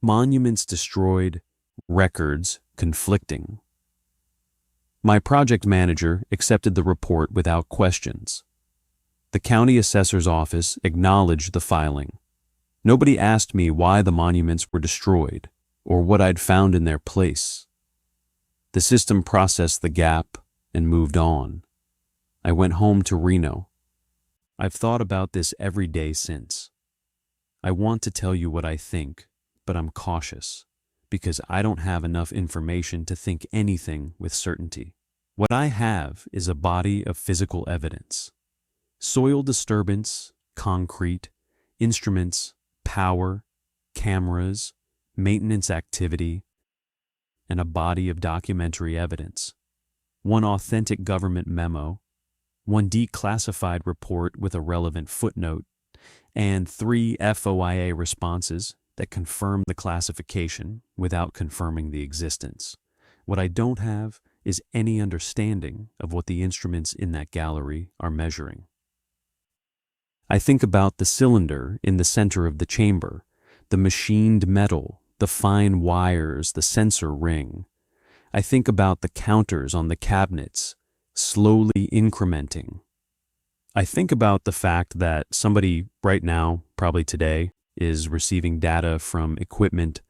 [SPEAKER 1] Monuments destroyed, records conflicting. My project manager accepted the report without questions. The county assessor's office acknowledged the filing. Nobody asked me why the monuments were destroyed or what I'd found in their place. The system processed the gap and moved on. I went home to Reno. I've thought about this every day since. I want to tell you what I think, but I'm cautious, because I don't have enough information to think anything with certainty. What I have is a body of physical evidence. Soil disturbance, concrete, instruments, power, cameras, maintenance activity, and a body of documentary evidence. One authentic government memo, one declassified report with a relevant footnote, and 3 FOIA responses that confirm the classification without confirming the existence. What I don't have is any understanding of what the instruments in that gallery are measuring. I think about the cylinder in the center of the chamber, the machined metal, the fine wires, the sensor ring. I think about the counters on the cabinets, slowly incrementing. I think about the fact that somebody right now, probably today, is receiving data from equipment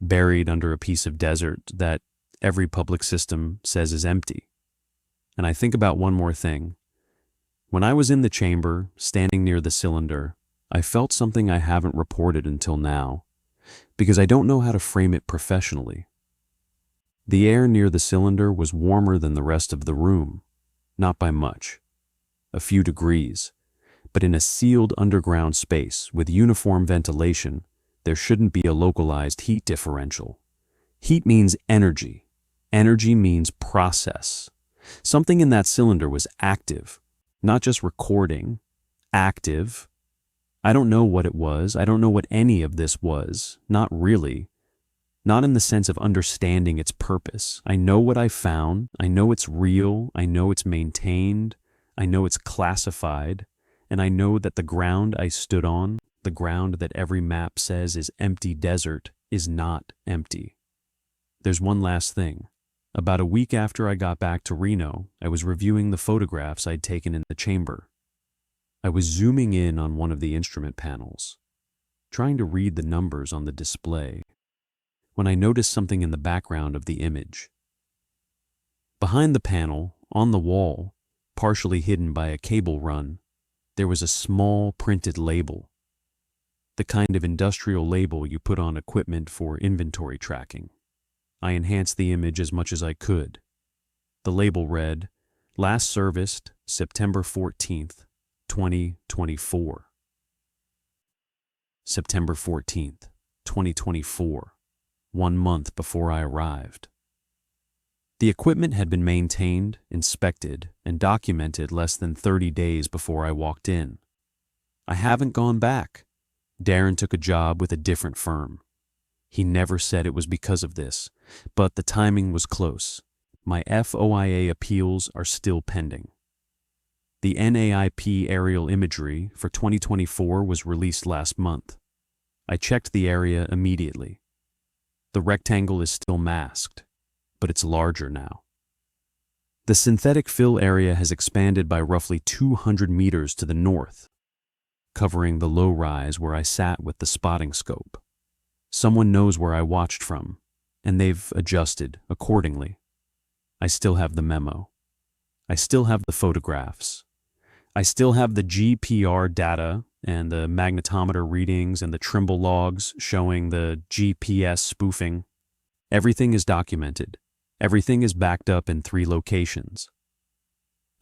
[SPEAKER 1] buried under a piece of desert that every public system says is empty. And I think about one more thing. When I was in the chamber, standing near the cylinder, I felt something I haven't reported until now, because I don't know how to frame it professionally. The air near the cylinder was warmer than the rest of the room, not by much, a few degrees, but in a sealed underground space with uniform ventilation, there shouldn't be a localized heat differential. Heat means energy. Energy means process. Something in that cylinder was active, not just recording, active. I don't know what it was. I don't know what any of this was. Not really. Not in the sense of understanding its purpose. I know what I found. I know it's real. I know it's maintained. I know it's classified. And I know that the ground I stood on, the ground that every map says is empty desert, is not empty. There's one last thing. About a week after I got back to Reno, I was reviewing the photographs I'd taken in the chamber. I was zooming in on one of the instrument panels, trying to read the numbers on the display, when I noticed something in the background of the image. Behind the panel, on the wall, partially hidden by a cable run, there was a small printed label, the kind of industrial label you put on equipment for inventory tracking. I enhanced the image as much as I could. The label read, "Last serviced September 14th, 2024. September 14th, 2024, 1 month before I arrived. The equipment had been maintained, inspected, and documented less than 30 days before I walked in. I haven't gone back. Darren took a job with a different firm. He never said it was because of this, but the timing was close. My FOIA appeals are still pending. The NAIP aerial imagery for 2024 was released last month. I checked the area immediately. The rectangle is still masked, but it's larger now. The synthetic fill area has expanded by roughly 200 meters to the north, covering the low rise where I sat with the spotting scope. Someone knows where I watched from, and they've adjusted accordingly. I still have the memo. I still have the photographs. I still have the GPR data and the magnetometer readings and the Trimble logs showing the GPS spoofing. Everything is documented. Everything is backed up in 3 locations.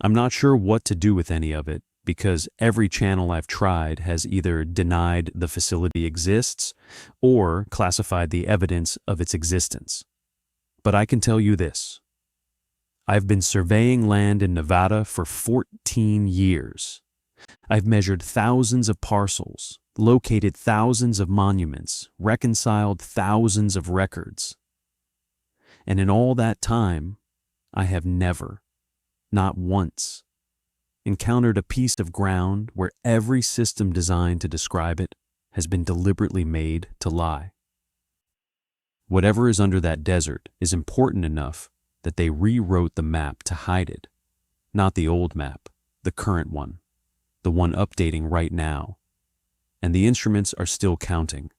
[SPEAKER 1] I'm not sure what to do with any of it because every channel I've tried has either denied the facility exists or classified the evidence of its existence. But I can tell you this. I've been surveying land in Nevada for 14 years. I've measured thousands of parcels, located thousands of monuments, reconciled thousands of records. And in all that time, I have never, not once, encountered a piece of ground where every system designed to describe it has been deliberately made to lie. Whatever is under that desert is important enough that they rewrote the map to hide it, not the old map, the current one, the one updating right now. And the instruments are still counting.